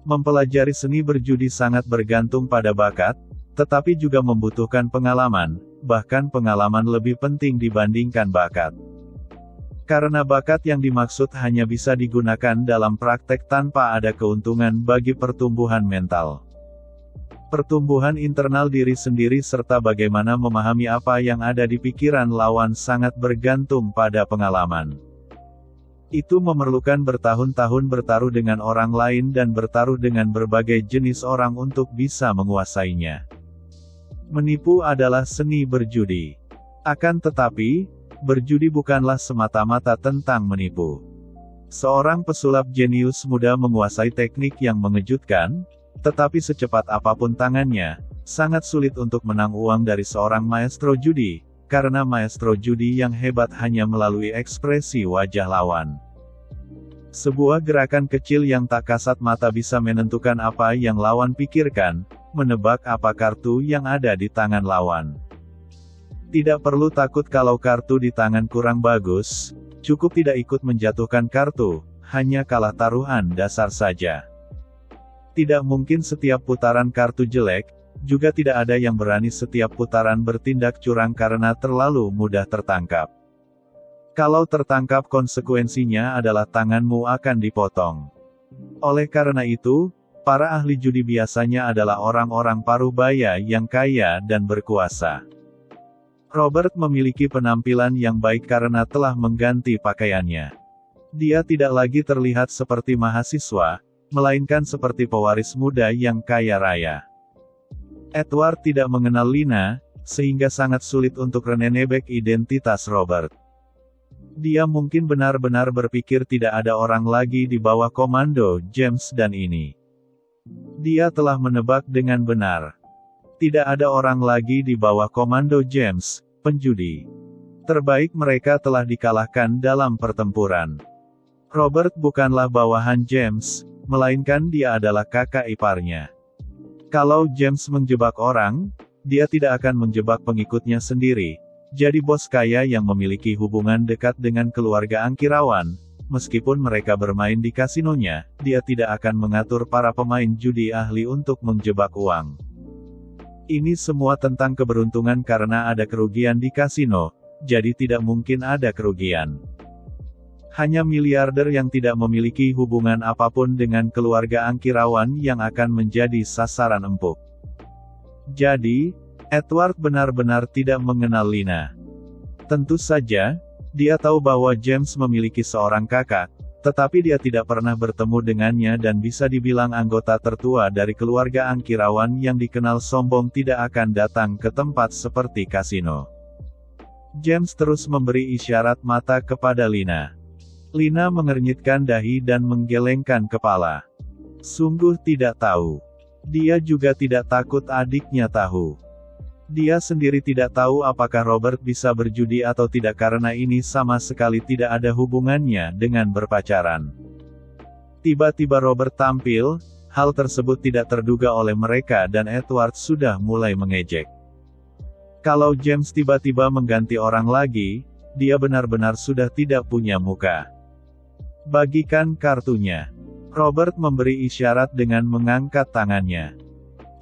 Mempelajari seni berjudi sangat bergantung pada bakat, tetapi juga membutuhkan pengalaman, bahkan pengalaman lebih penting dibandingkan bakat. Karena bakat yang dimaksud hanya bisa digunakan dalam praktek tanpa ada keuntungan bagi pertumbuhan mental. Pertumbuhan internal diri sendiri serta bagaimana memahami apa yang ada di pikiran lawan sangat bergantung pada pengalaman. Itu memerlukan bertahun-tahun bertaruh dengan orang lain dan bertaruh dengan berbagai jenis orang untuk bisa menguasainya. Menipu adalah seni berjudi. Akan tetapi, berjudi bukanlah semata-mata tentang menipu. Seorang pesulap jenius muda menguasai teknik yang mengejutkan, tetapi secepat apapun tangannya, sangat sulit untuk menang uang dari seorang maestro judi, karena maestro judi yang hebat hanya melalui ekspresi wajah lawan. Sebuah gerakan kecil yang tak kasat mata bisa menentukan apa yang lawan pikirkan, menebak apa kartu yang ada di tangan lawan. Tidak perlu takut kalau kartu di tangan kurang bagus, cukup tidak ikut menjatuhkan kartu, hanya kalah taruhan dasar saja. Tidak mungkin setiap putaran kartu jelek, juga tidak ada yang berani setiap putaran bertindak curang karena terlalu mudah tertangkap. Kalau tertangkap konsekuensinya adalah tanganmu akan dipotong. Oleh karena itu, para ahli judi biasanya adalah orang-orang parubaya yang kaya dan berkuasa. Robert memiliki penampilan yang baik karena telah mengganti pakaiannya. Dia tidak lagi terlihat seperti mahasiswa, melainkan seperti pewaris muda yang kaya raya. Edward tidak mengenal Lina, sehingga sangat sulit untuk menebak identitas Robert. Dia mungkin benar-benar berpikir tidak ada orang lagi di bawah komando James dan ini. Dia telah menebak dengan benar. Tidak ada orang lagi di bawah komando James, penjudi terbaik mereka telah dikalahkan dalam pertempuran. Robert bukanlah bawahan James, melainkan dia adalah kakak iparnya. Kalau James menjebak orang, dia tidak akan menjebak pengikutnya sendiri. Jadi bos kaya yang memiliki hubungan dekat dengan keluarga Angkirawan, meskipun mereka bermain di kasinonya, dia tidak akan mengatur para pemain judi ahli untuk menjebak uang. Ini semua tentang keberuntungan karena ada kerugian di kasino, jadi tidak mungkin ada kerugian. Hanya miliarder yang tidak memiliki hubungan apapun dengan keluarga Angkirawan yang akan menjadi sasaran empuk. Jadi, Edward benar-benar tidak mengenal Lina. Tentu saja, dia tahu bahwa James memiliki seorang kakak, tetapi dia tidak pernah bertemu dengannya dan bisa dibilang anggota tertua dari keluarga Angkirawan yang dikenal sombong tidak akan datang ke tempat seperti kasino. James terus memberi isyarat mata kepada Lina. Lina mengernyitkan dahi dan menggelengkan kepala. Sungguh tidak tahu. Dia juga tidak takut adiknya tahu. Dia sendiri tidak tahu apakah Robert bisa berjudi atau tidak karena ini sama sekali tidak ada hubungannya dengan berpacaran. Tiba-tiba Robert tampil, hal tersebut tidak terduga oleh mereka dan Edward sudah mulai mengejek. Kalau James tiba-tiba mengganti orang lagi, dia benar-benar sudah tidak punya muka. Bagikan kartunya. Robert memberi isyarat dengan mengangkat tangannya.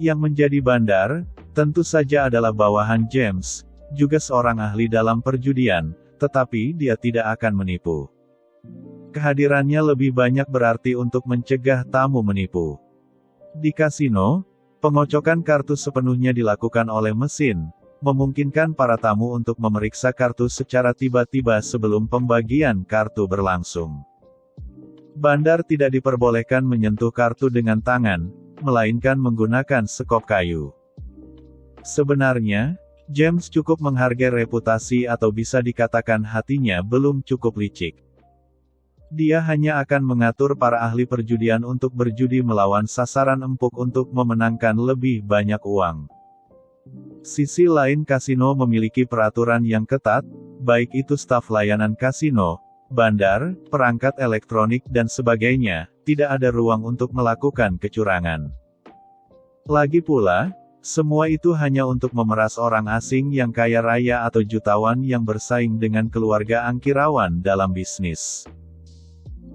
Yang menjadi bandar, tentu saja adalah bawahan James, juga seorang ahli dalam perjudian, tetapi dia tidak akan menipu. Kehadirannya lebih banyak berarti untuk mencegah tamu menipu. Di kasino, pengocokan kartu sepenuhnya dilakukan oleh mesin, memungkinkan para tamu untuk memeriksa kartu secara tiba-tiba sebelum pembagian kartu berlangsung. Bandar tidak diperbolehkan menyentuh kartu dengan tangan, melainkan menggunakan sekop kayu. Sebenarnya, James cukup menghargai reputasi atau bisa dikatakan hatinya belum cukup licik. Dia hanya akan mengatur para ahli perjudian untuk berjudi melawan sasaran empuk untuk memenangkan lebih banyak uang. Sisi lain kasino memiliki peraturan yang ketat, baik itu staf layanan kasino, bandar, perangkat elektronik dan sebagainya, tidak ada ruang untuk melakukan kecurangan. Lagi pula, semua itu hanya untuk memeras orang asing yang kaya raya atau jutawan yang bersaing dengan keluarga angkirawan dalam bisnis.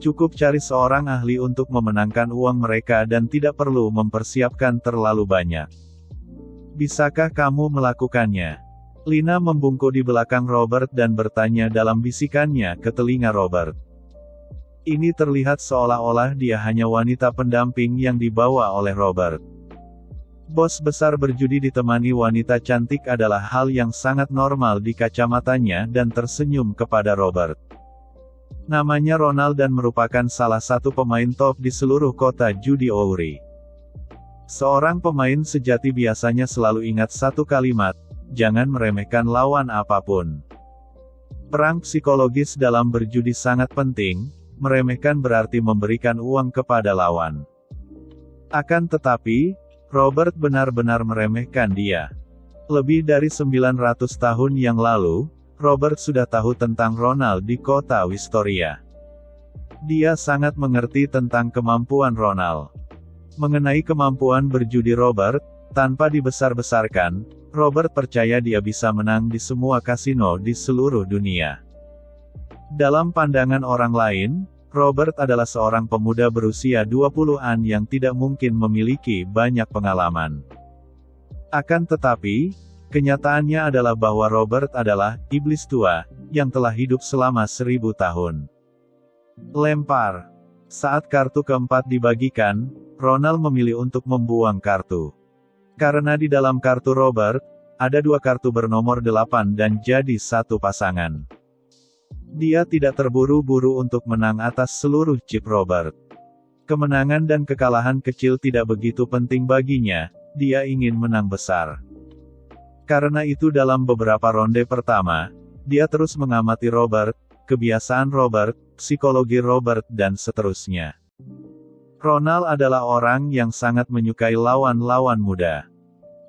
Cukup cari seorang ahli untuk memenangkan uang mereka dan tidak perlu mempersiapkan terlalu banyak. Bisakah kamu melakukannya? Lina membungkuk di belakang Robert dan bertanya dalam bisikannya ke telinga Robert. Ini terlihat seolah-olah dia hanya wanita pendamping yang dibawa oleh Robert. Bos besar berjudi ditemani wanita cantik adalah hal yang sangat normal di kacamatanya dan tersenyum kepada Robert. Namanya Ronald dan merupakan salah satu pemain top di seluruh kota judi Ouri. Seorang pemain sejati biasanya selalu ingat satu kalimat, jangan meremehkan lawan apapun. Perang psikologis dalam berjudi sangat penting, meremehkan berarti memberikan uang kepada lawan. Akan tetapi, Robert benar-benar meremehkan dia. Lebih dari 900 tahun yang lalu, Robert sudah tahu tentang Ronald di kota Wistoria. Dia sangat mengerti tentang kemampuan Ronald. Mengenai kemampuan berjudi Robert, tanpa dibesar-besarkan, Robert percaya dia bisa menang di semua kasino di seluruh dunia. Dalam pandangan orang lain, Robert adalah seorang pemuda berusia 20-an yang tidak mungkin memiliki banyak pengalaman. Akan tetapi, kenyataannya adalah bahwa Robert adalah iblis tua yang telah hidup selama 1000 tahun. Lempar. Saat kartu keempat dibagikan, Ronald memilih untuk membuang kartu. Karena di dalam kartu Robert, ada 2 kartu bernomor 8 dan jadi satu pasangan. Dia tidak terburu-buru untuk menang atas seluruh chip Robert. Kemenangan dan kekalahan kecil tidak begitu penting baginya, dia ingin menang besar. Karena itu dalam beberapa ronde pertama, dia terus mengamati Robert, kebiasaan Robert, psikologi Robert dan seterusnya. Ronald adalah orang yang sangat menyukai lawan-lawan muda.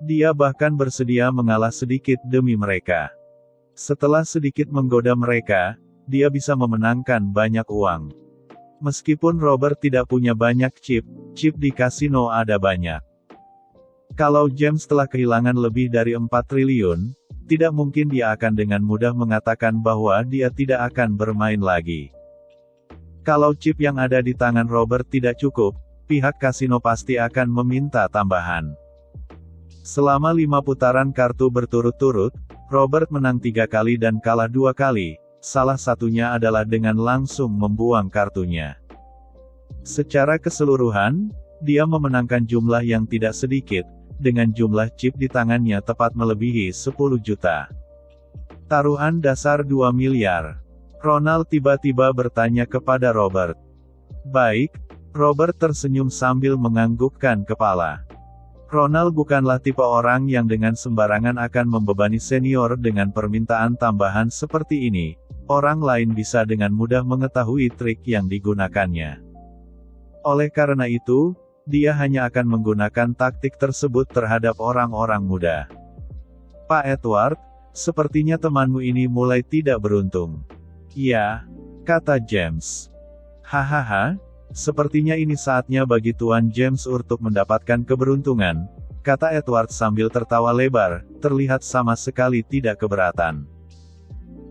Dia bahkan bersedia mengalah sedikit demi mereka. Setelah sedikit menggoda mereka, dia bisa memenangkan banyak uang. Meskipun Robert tidak punya banyak chip di kasino ada banyak. Kalau James telah kehilangan lebih dari 4 triliun, tidak mungkin dia akan dengan mudah mengatakan bahwa dia tidak akan bermain lagi. Kalau chip yang ada di tangan Robert tidak cukup, pihak kasino pasti akan meminta tambahan. Selama 5 putaran kartu berturut-turut, Robert menang 3 kali dan kalah 2 kali, salah satunya adalah dengan langsung membuang kartunya. Secara keseluruhan, dia memenangkan jumlah yang tidak sedikit, dengan jumlah chip di tangannya tepat melebihi 10 juta. Taruhan dasar 2 miliar. Ronald tiba-tiba bertanya kepada Robert. Baik, Robert tersenyum sambil menganggukkan kepala. Ronald bukanlah tipe orang yang dengan sembarangan akan membebani senior dengan permintaan tambahan seperti ini. Orang lain bisa dengan mudah mengetahui trik yang digunakannya. Oleh karena itu, dia hanya akan menggunakan taktik tersebut terhadap orang-orang muda. Pak Edward, sepertinya temanmu ini mulai tidak beruntung. Ya, kata James. Hahaha, sepertinya ini saatnya bagi Tuan James untuk mendapatkan keberuntungan, kata Edward sambil tertawa lebar, terlihat sama sekali tidak keberatan.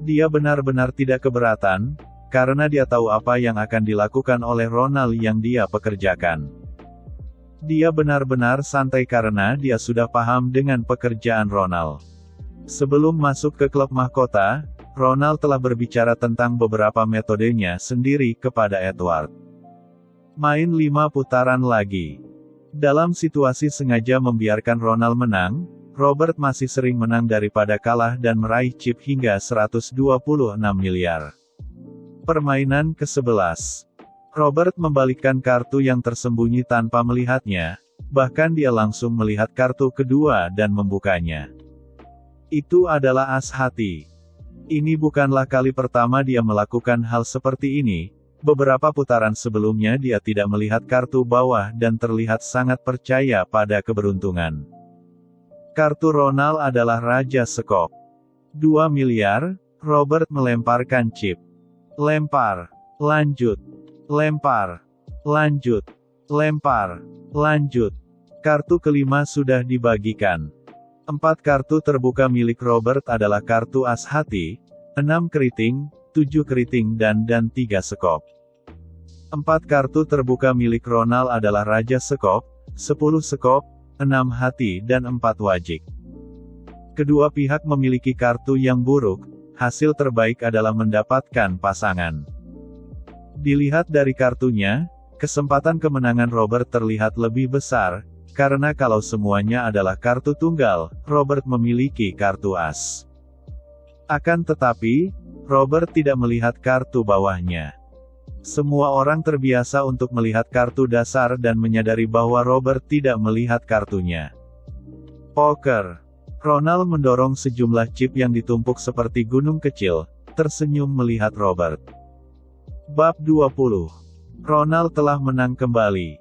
Dia benar-benar tidak keberatan, karena dia tahu apa yang akan dilakukan oleh Ronald yang dia pekerjakan. Dia benar-benar santai karena dia sudah paham dengan pekerjaan Ronald. Sebelum masuk ke klub mahkota, Ronald telah berbicara tentang beberapa metodenya sendiri kepada Edward. Main 5 putaran lagi. Dalam situasi sengaja membiarkan Ronald menang, Robert masih sering menang daripada kalah dan meraih chip hingga 126 miliar. Permainan ke-11. Robert membalikkan kartu yang tersembunyi tanpa melihatnya, bahkan dia langsung melihat kartu kedua dan membukanya. Itu adalah as hati. Ini bukanlah kali pertama dia melakukan hal seperti ini. Beberapa putaran sebelumnya dia tidak melihat kartu bawah dan terlihat sangat percaya pada keberuntungan. Kartu Ronald adalah Raja Sekop. 2 miliar, Robert melemparkan chip. Lempar, lanjut, lempar, lanjut, lempar, lanjut. Kartu kelima sudah dibagikan. 4 kartu terbuka milik Robert adalah kartu as hati, 6 keriting, 7 keriting dan 3 sekop. 4 kartu terbuka milik Ronald adalah Raja Sekop, 10 sekop, 6 hati dan 4 wajik. Kedua pihak memiliki kartu yang buruk, hasil terbaik adalah mendapatkan pasangan. Dilihat dari kartunya, kesempatan kemenangan Robert terlihat lebih besar, karena kalau semuanya adalah kartu tunggal, Robert memiliki kartu as. Akan tetapi, Robert tidak melihat kartu bawahnya. Semua orang terbiasa untuk melihat kartu dasar dan menyadari bahwa Robert tidak melihat kartunya. Poker. Ronald mendorong sejumlah chip yang ditumpuk seperti gunung kecil, tersenyum melihat Robert. Bab 20. Ronald telah menang kembali.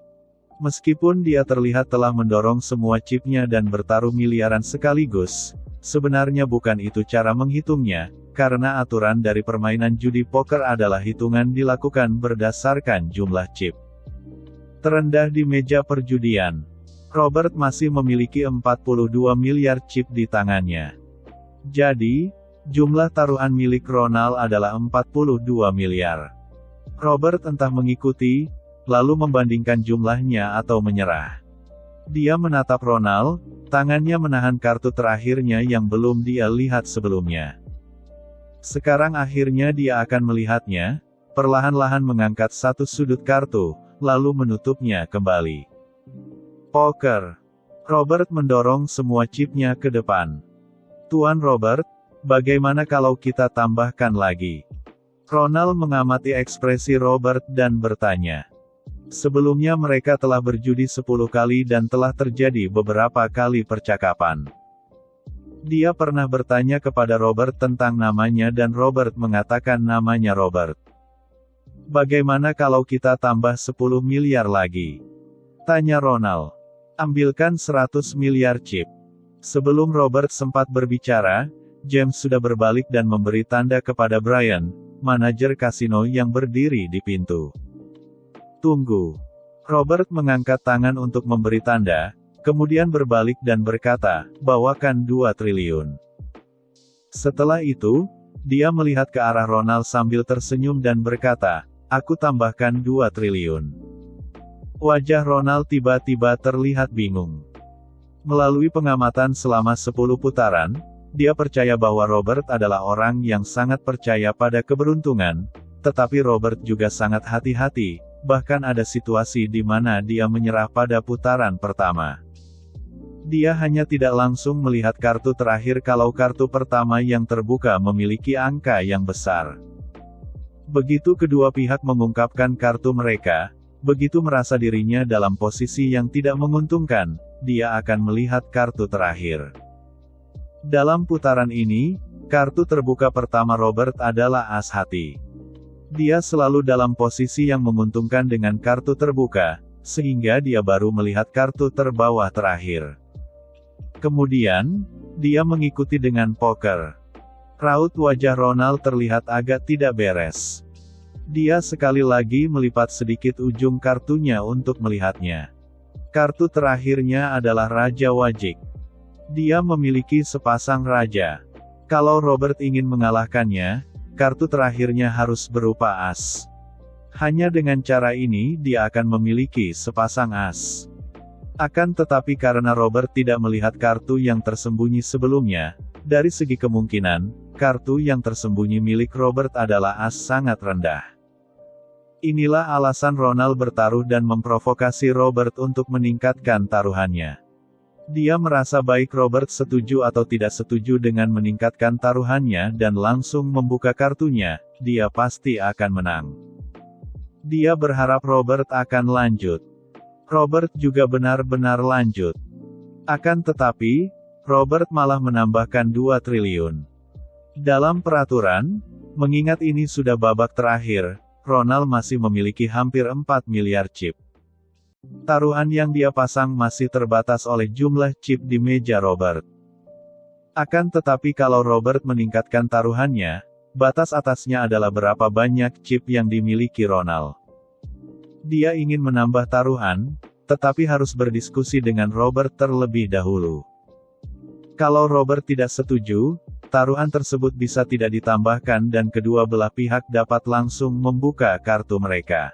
Meskipun dia terlihat telah mendorong semua chipnya dan bertaruh miliaran sekaligus, sebenarnya bukan itu cara menghitungnya, karena aturan dari permainan judi poker adalah hitungan dilakukan berdasarkan jumlah chip terendah di meja perjudian. Robert masih memiliki 42 miliar chip di tangannya. Jadi, jumlah taruhan milik Ronald adalah 42 miliar. Robert entah mengikuti, lalu membandingkan jumlahnya atau menyerah. Dia menatap Ronald, tangannya menahan kartu terakhirnya yang belum dia lihat sebelumnya. Sekarang akhirnya dia akan melihatnya, perlahan-lahan mengangkat satu sudut kartu, lalu menutupnya kembali. Poker. Robert mendorong semua chipnya ke depan. Tuan Robert, bagaimana kalau kita tambahkan lagi? Ronald mengamati ekspresi Robert dan bertanya. Sebelumnya mereka telah berjudi 10 kali dan telah terjadi beberapa kali percakapan. Dia pernah bertanya kepada Robert tentang namanya dan Robert mengatakan namanya Robert. Bagaimana kalau kita tambah 10 miliar lagi? Tanya Ronald. Ambilkan 100 miliar chip. Sebelum Robert sempat berbicara, James sudah berbalik dan memberi tanda kepada Brian, manajer kasino yang berdiri di pintu. Tunggu. Robert mengangkat tangan untuk memberi tanda, kemudian berbalik dan berkata, bawakan 2 triliun. Setelah itu, dia melihat ke arah Ronald sambil tersenyum dan berkata, aku tambahkan 2 triliun. Wajah Ronald tiba-tiba terlihat bingung. Melalui pengamatan selama 10 putaran, dia percaya bahwa Robert adalah orang yang sangat percaya pada keberuntungan, tetapi Robert juga sangat hati-hati. Bahkan ada situasi di mana dia menyerah pada putaran pertama. Dia hanya tidak langsung melihat kartu terakhir kalau kartu pertama yang terbuka memiliki angka yang besar. Begitu kedua pihak mengungkapkan kartu mereka, begitu merasa dirinya dalam posisi yang tidak menguntungkan, dia akan melihat kartu terakhir. Dalam putaran ini, kartu terbuka pertama Robert adalah as hati. Dia selalu dalam posisi yang menguntungkan dengan kartu terbuka, sehingga dia baru melihat kartu terbawah terakhir. Kemudian, dia mengikuti dengan poker. Raut wajah Ronald terlihat agak tidak beres. Dia sekali lagi melipat sedikit ujung kartunya untuk melihatnya. Kartu terakhirnya adalah Raja Wajik. Dia memiliki sepasang raja. Kalau Robert ingin mengalahkannya, kartu terakhirnya harus berupa as. Hanya dengan cara ini dia akan memiliki sepasang as. Akan tetapi karena Robert tidak melihat kartu yang tersembunyi sebelumnya, dari segi kemungkinan, kartu yang tersembunyi milik Robert adalah as sangat rendah. Inilah alasan Ronald bertaruh dan memprovokasi Robert untuk meningkatkan taruhannya. Dia merasa baik Robert setuju atau tidak setuju dengan meningkatkan taruhannya dan langsung membuka kartunya, dia pasti akan menang. Dia berharap Robert akan lanjut. Robert juga benar-benar lanjut. Akan tetapi, Robert malah menambahkan 2 triliun. Dalam peraturan, mengingat ini sudah babak terakhir, Ronald masih memiliki hampir 4 miliar chip. Taruhan yang dia pasang masih terbatas oleh jumlah chip di meja Robert. Akan tetapi kalau Robert meningkatkan taruhannya, batas atasnya adalah berapa banyak chip yang dimiliki Ronald. Dia ingin menambah taruhan, tetapi harus berdiskusi dengan Robert terlebih dahulu. Kalau Robert tidak setuju, taruhan tersebut bisa tidak ditambahkan dan kedua belah pihak dapat langsung membuka kartu mereka.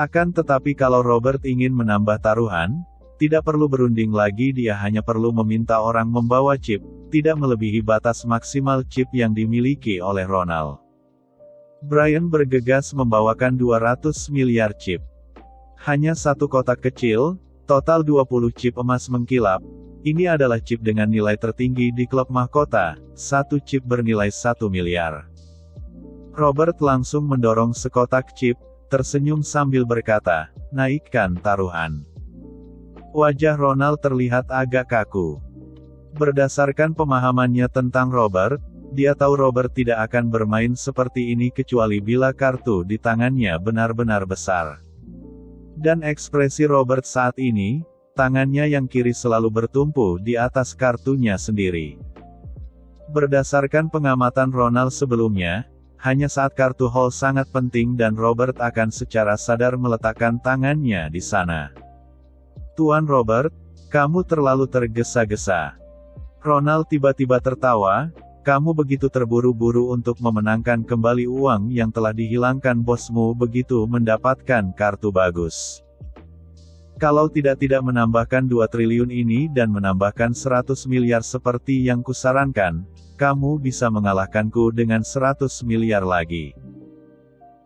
Akan tetapi kalau Robert ingin menambah taruhan, tidak perlu berunding lagi, dia hanya perlu meminta orang membawa chip, tidak melebihi batas maksimal chip yang dimiliki oleh Ronald. Brian bergegas membawakan 200 miliar chip. Hanya satu kotak kecil, total 20 chip emas mengkilap. Ini adalah chip dengan nilai tertinggi di klub mahkota, satu chip bernilai 1 miliar. Robert langsung mendorong sekotak chip, tersenyum sambil berkata, naikkan taruhan. Wajah Ronald terlihat agak kaku. Berdasarkan pemahamannya tentang Robert, dia tahu Robert tidak akan bermain seperti ini kecuali bila kartu di tangannya benar-benar besar. Dan ekspresi Robert saat ini, tangannya yang kiri selalu bertumpu di atas kartunya sendiri. Berdasarkan pengamatan Ronald sebelumnya, hanya saat kartu Hall sangat penting dan Robert akan secara sadar meletakkan tangannya di sana. Tuan Robert, kamu terlalu tergesa-gesa. Ronald tiba-tiba tertawa, kamu begitu terburu-buru untuk memenangkan kembali uang yang telah dihilangkan bosmu begitu mendapatkan kartu bagus. Kalau tidak menambahkan 2 triliun ini dan menambahkan 100 miliar seperti yang kusarankan, kamu bisa mengalahkanku dengan 100 miliar lagi.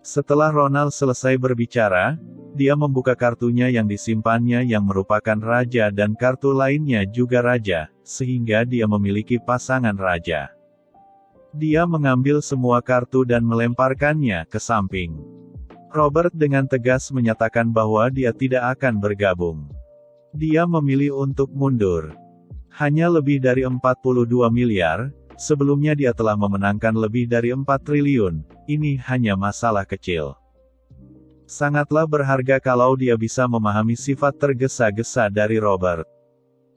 Setelah Ronald selesai berbicara, dia membuka kartunya yang disimpannya yang merupakan raja dan kartu lainnya juga raja, sehingga dia memiliki pasangan raja. Dia mengambil semua kartu dan melemparkannya ke samping. Robert dengan tegas menyatakan bahwa dia tidak akan bergabung. Dia memilih untuk mundur. Hanya lebih dari 42 miliar, sebelumnya dia telah memenangkan lebih dari 4 triliun, ini hanya masalah kecil. Sangatlah berharga kalau dia bisa memahami sifat tergesa-gesa dari Robert.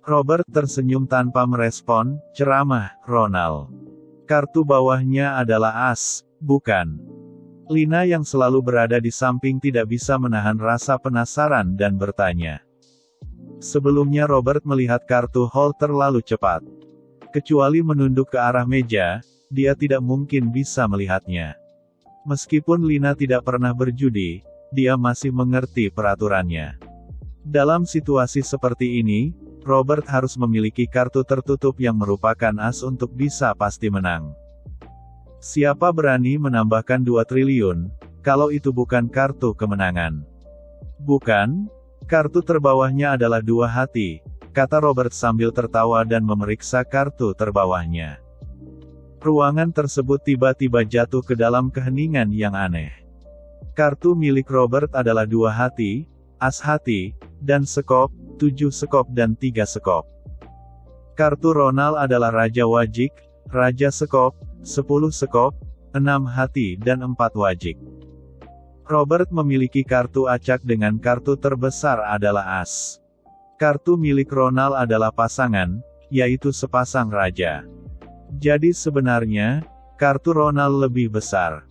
Robert tersenyum tanpa merespon, ceramah, Ronald. Kartu bawahnya adalah as, bukan? Lina yang selalu berada di samping tidak bisa menahan rasa penasaran dan bertanya. Sebelumnya Robert melihat kartu Hall terlalu cepat. Kecuali menunduk ke arah meja, dia tidak mungkin bisa melihatnya. Meskipun Lina tidak pernah berjudi, dia masih mengerti peraturannya. Dalam situasi seperti ini, Robert harus memiliki kartu tertutup yang merupakan as untuk bisa pasti menang. Siapa berani menambahkan 2 triliun, kalau itu bukan kartu kemenangan? Bukan? Kartu terbawahnya adalah 2 hati, kata Robert sambil tertawa dan memeriksa kartu terbawahnya. Ruangan tersebut tiba-tiba jatuh ke dalam keheningan yang aneh. Kartu milik Robert adalah 2 hati, as hati, dan sekop, 7 sekop dan 3 sekop. Kartu Ronald adalah Raja Wajik, Raja Sekop, 10 sekop, 6 hati dan 4 wajik. Robert memiliki kartu acak dengan kartu terbesar adalah as. Kartu milik Ronald adalah pasangan, yaitu sepasang raja. Jadi sebenarnya, kartu Ronald lebih besar.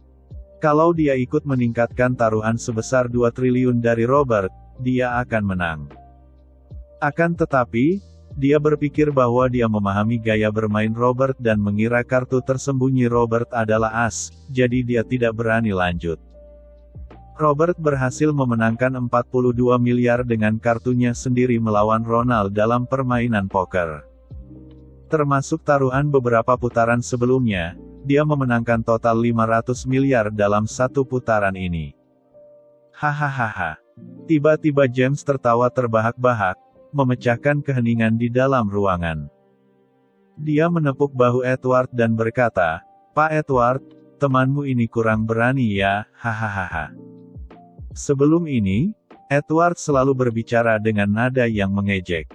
Kalau dia ikut meningkatkan taruhan sebesar 2 triliun dari Robert, dia akan menang. Akan tetapi, dia berpikir bahwa dia memahami gaya bermain Robert dan mengira kartu tersembunyi Robert adalah as, jadi dia tidak berani lanjut. Robert berhasil memenangkan 42 miliar dengan kartunya sendiri melawan Ronald dalam permainan poker. Termasuk taruhan beberapa putaran sebelumnya, dia memenangkan total 500 miliar dalam satu putaran ini. Hahaha. Tiba-tiba James tertawa terbahak-bahak, memecahkan keheningan di dalam ruangan. Dia menepuk bahu Edward dan berkata, Pak Edward, temanmu ini kurang berani ya, hahaha. Sebelum ini, Edward selalu berbicara dengan nada yang mengejek.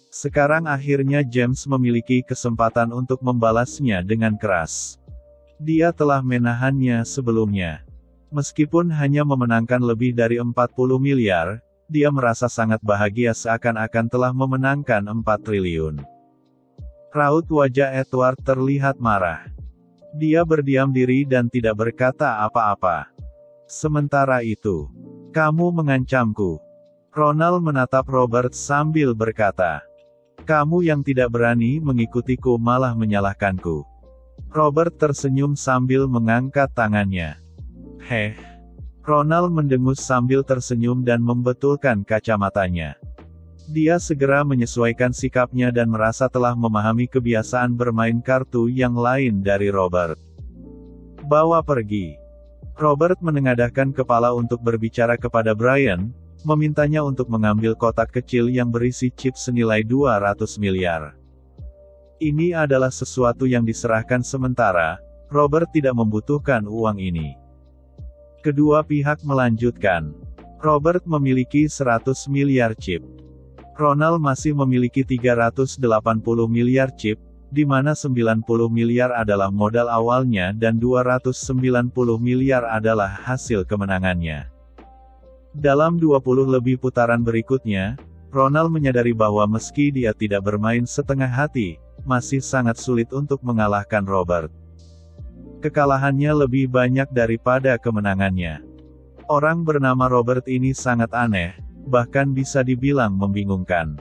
Sekarang akhirnya James memiliki kesempatan untuk membalasnya dengan keras. Dia telah menahannya sebelumnya. Meskipun hanya memenangkan lebih dari 40 miliar, dia merasa sangat bahagia seakan-akan telah memenangkan 4 triliun. Raut wajah Edward terlihat marah. Dia berdiam diri dan tidak berkata apa-apa. Sementara itu, kamu mengancamku. Ronald menatap Robert sambil berkata, kamu yang tidak berani mengikutiku malah menyalahkanku. Robert tersenyum sambil mengangkat tangannya. Heh. Ronald mendengus sambil tersenyum dan membetulkan kacamatanya. Dia segera menyesuaikan sikapnya dan merasa telah memahami kebiasaan bermain kartu yang lain dari Robert. Bawa pergi. Robert menengadahkan kepala untuk berbicara kepada Brian, memintanya untuk mengambil kotak kecil yang berisi chip senilai 200 miliar. Ini adalah sesuatu yang diserahkan sementara, Robert tidak membutuhkan uang ini. Kedua pihak melanjutkan. Robert memiliki 100 miliar chip. Ronald masih memiliki 380 miliar chip, di mana 90 miliar adalah modal awalnya dan 290 miliar adalah hasil kemenangannya. Dalam 20 lebih putaran berikutnya, Ronald menyadari bahwa meski dia tidak bermain setengah hati, masih sangat sulit untuk mengalahkan Robert. Kekalahannya lebih banyak daripada kemenangannya. Orang bernama Robert ini sangat aneh, bahkan bisa dibilang membingungkan.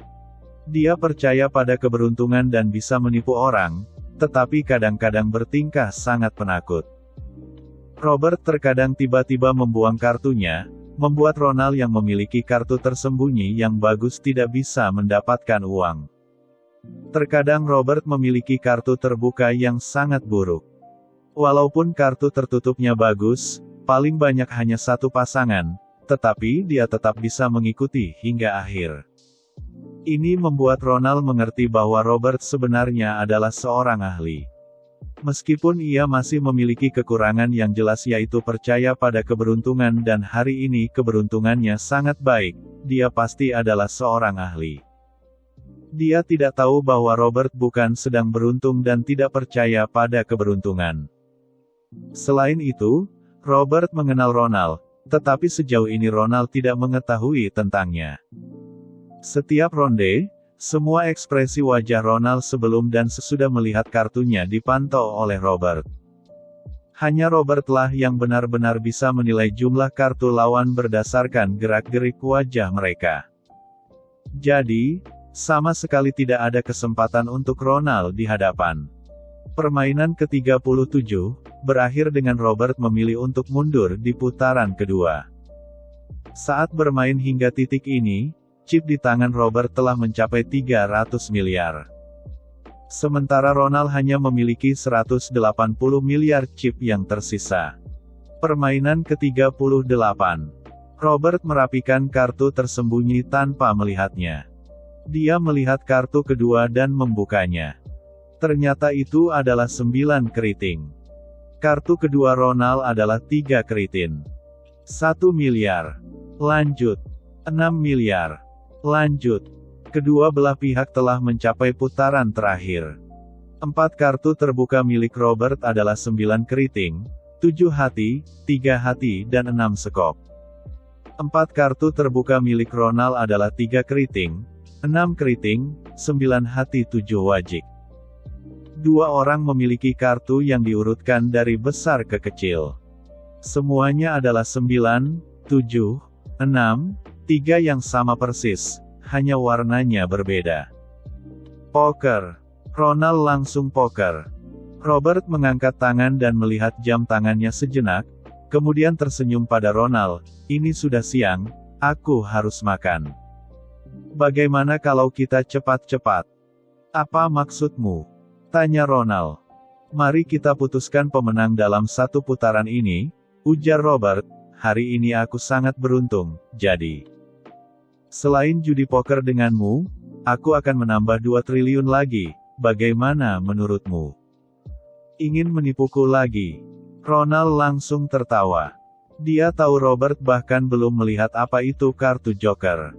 Dia percaya pada keberuntungan dan bisa menipu orang, tetapi kadang-kadang bertingkah sangat penakut. Robert terkadang tiba-tiba membuang kartunya, membuat Ronald yang memiliki kartu tersembunyi yang bagus tidak bisa mendapatkan uang. Terkadang Robert memiliki kartu terbuka yang sangat buruk. Walaupun kartu tertutupnya bagus, paling banyak hanya satu pasangan, tetapi dia tetap bisa mengikuti hingga akhir. Ini membuat Ronald mengerti bahwa Robert sebenarnya adalah seorang ahli. Meskipun ia masih memiliki kekurangan yang jelas yaitu percaya pada keberuntungan dan hari ini keberuntungannya sangat baik, dia pasti adalah seorang ahli. Dia tidak tahu bahwa Robert bukan sedang beruntung dan tidak percaya pada keberuntungan. Selain itu, Robert mengenal Ronald, tetapi sejauh ini Ronald tidak mengetahui tentangnya. Setiap ronde, semua ekspresi wajah Ronald sebelum dan sesudah melihat kartunya dipantau oleh Robert. Hanya Robertlah yang benar-benar bisa menilai jumlah kartu lawan berdasarkan gerak-gerik wajah mereka. Jadi, sama sekali tidak ada kesempatan untuk Ronald di hadapan. Permainan ke-37, berakhir dengan Robert memilih untuk mundur di putaran kedua. Saat bermain hingga titik ini, chip di tangan Robert telah mencapai 300 miliar. Sementara Ronald hanya memiliki 180 miliar chip yang tersisa. Permainan ke-38. Robert merapikan kartu tersembunyi tanpa melihatnya. Dia melihat kartu kedua dan membukanya. Ternyata itu adalah 9 keriting. Kartu kedua Ronald adalah 3 keriting. 1 miliar. Lanjut. 6 miliar. Lanjut. Kedua belah pihak telah mencapai putaran terakhir. 4 kartu terbuka milik Robert adalah 9 keriting, 7 hati, 3 hati dan 6 sekop. 4 kartu terbuka milik Ronald adalah 3 keriting, 6 keriting, 9 hati 7 wajik. Dua orang memiliki kartu yang diurutkan dari besar ke kecil. Semuanya adalah 9, 7, 6, 3 yang sama persis, hanya warnanya berbeda. Poker. Ronald langsung poker. Robert mengangkat tangan dan melihat jam tangannya sejenak, kemudian tersenyum pada Ronald, ini sudah siang, aku harus makan. Bagaimana kalau kita cepat-cepat? Apa maksudmu? Tanya Ronald. Mari kita putuskan pemenang dalam satu putaran ini, ujar Robert, hari ini aku sangat beruntung, jadi. Selain judi poker denganmu, aku akan menambah 2 triliun lagi, bagaimana menurutmu? Ingin menipuku lagi? Ronald langsung tertawa. Dia tahu Robert bahkan belum melihat apa itu kartu Joker.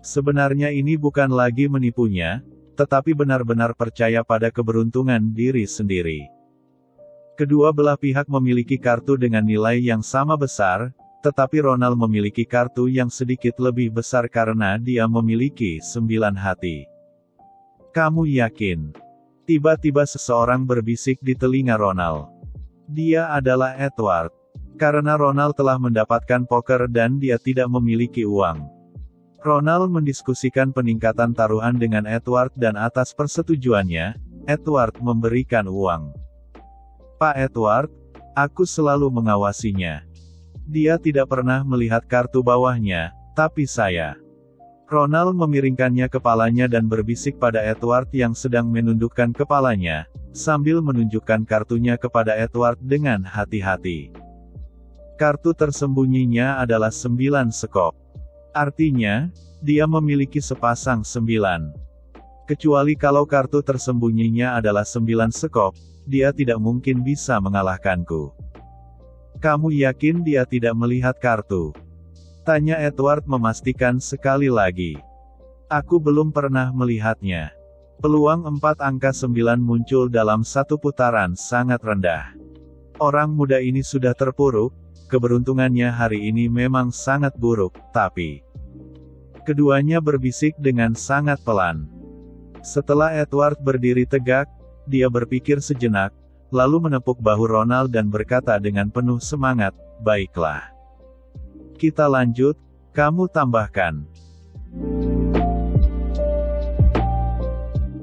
Sebenarnya ini bukan lagi menipunya, tetapi benar-benar percaya pada keberuntungan diri sendiri. Kedua belah pihak memiliki kartu dengan nilai yang sama besar, tetapi Ronald memiliki kartu yang sedikit lebih besar karena dia memiliki 9 hati. Kamu yakin? Tiba-tiba seseorang berbisik di telinga Ronald. Dia adalah Edward. Karena Ronald telah mendapatkan poker dan dia tidak memiliki uang. Ronald mendiskusikan peningkatan taruhan dengan Edward dan atas persetujuannya, Edward memberikan uang. Pak Edward, aku selalu mengawasinya. Dia tidak pernah melihat kartu bawahnya, tapi saya. Ronald memiringkannya kepalanya dan berbisik pada Edward yang sedang menundukkan kepalanya, sambil menunjukkan kartunya kepada Edward dengan hati-hati. Kartu tersembunyinya adalah 9 sekop. Artinya, dia memiliki sepasang 9. Kecuali kalau kartu tersembunyinya adalah 9 sekop, dia tidak mungkin bisa mengalahkanku. Kamu yakin dia tidak melihat kartu? Tanya Edward memastikan sekali lagi. Aku belum pernah melihatnya. Peluang 4 angka 9 muncul dalam satu putaran sangat rendah. Orang muda ini sudah terpuruk. Keberuntungannya hari ini memang sangat buruk, tapi keduanya berbisik dengan sangat pelan. Setelah Edward berdiri tegak, dia berpikir sejenak, lalu menepuk bahu Ronald dan berkata dengan penuh semangat, "Baiklah. Kita lanjut, kamu tambahkan."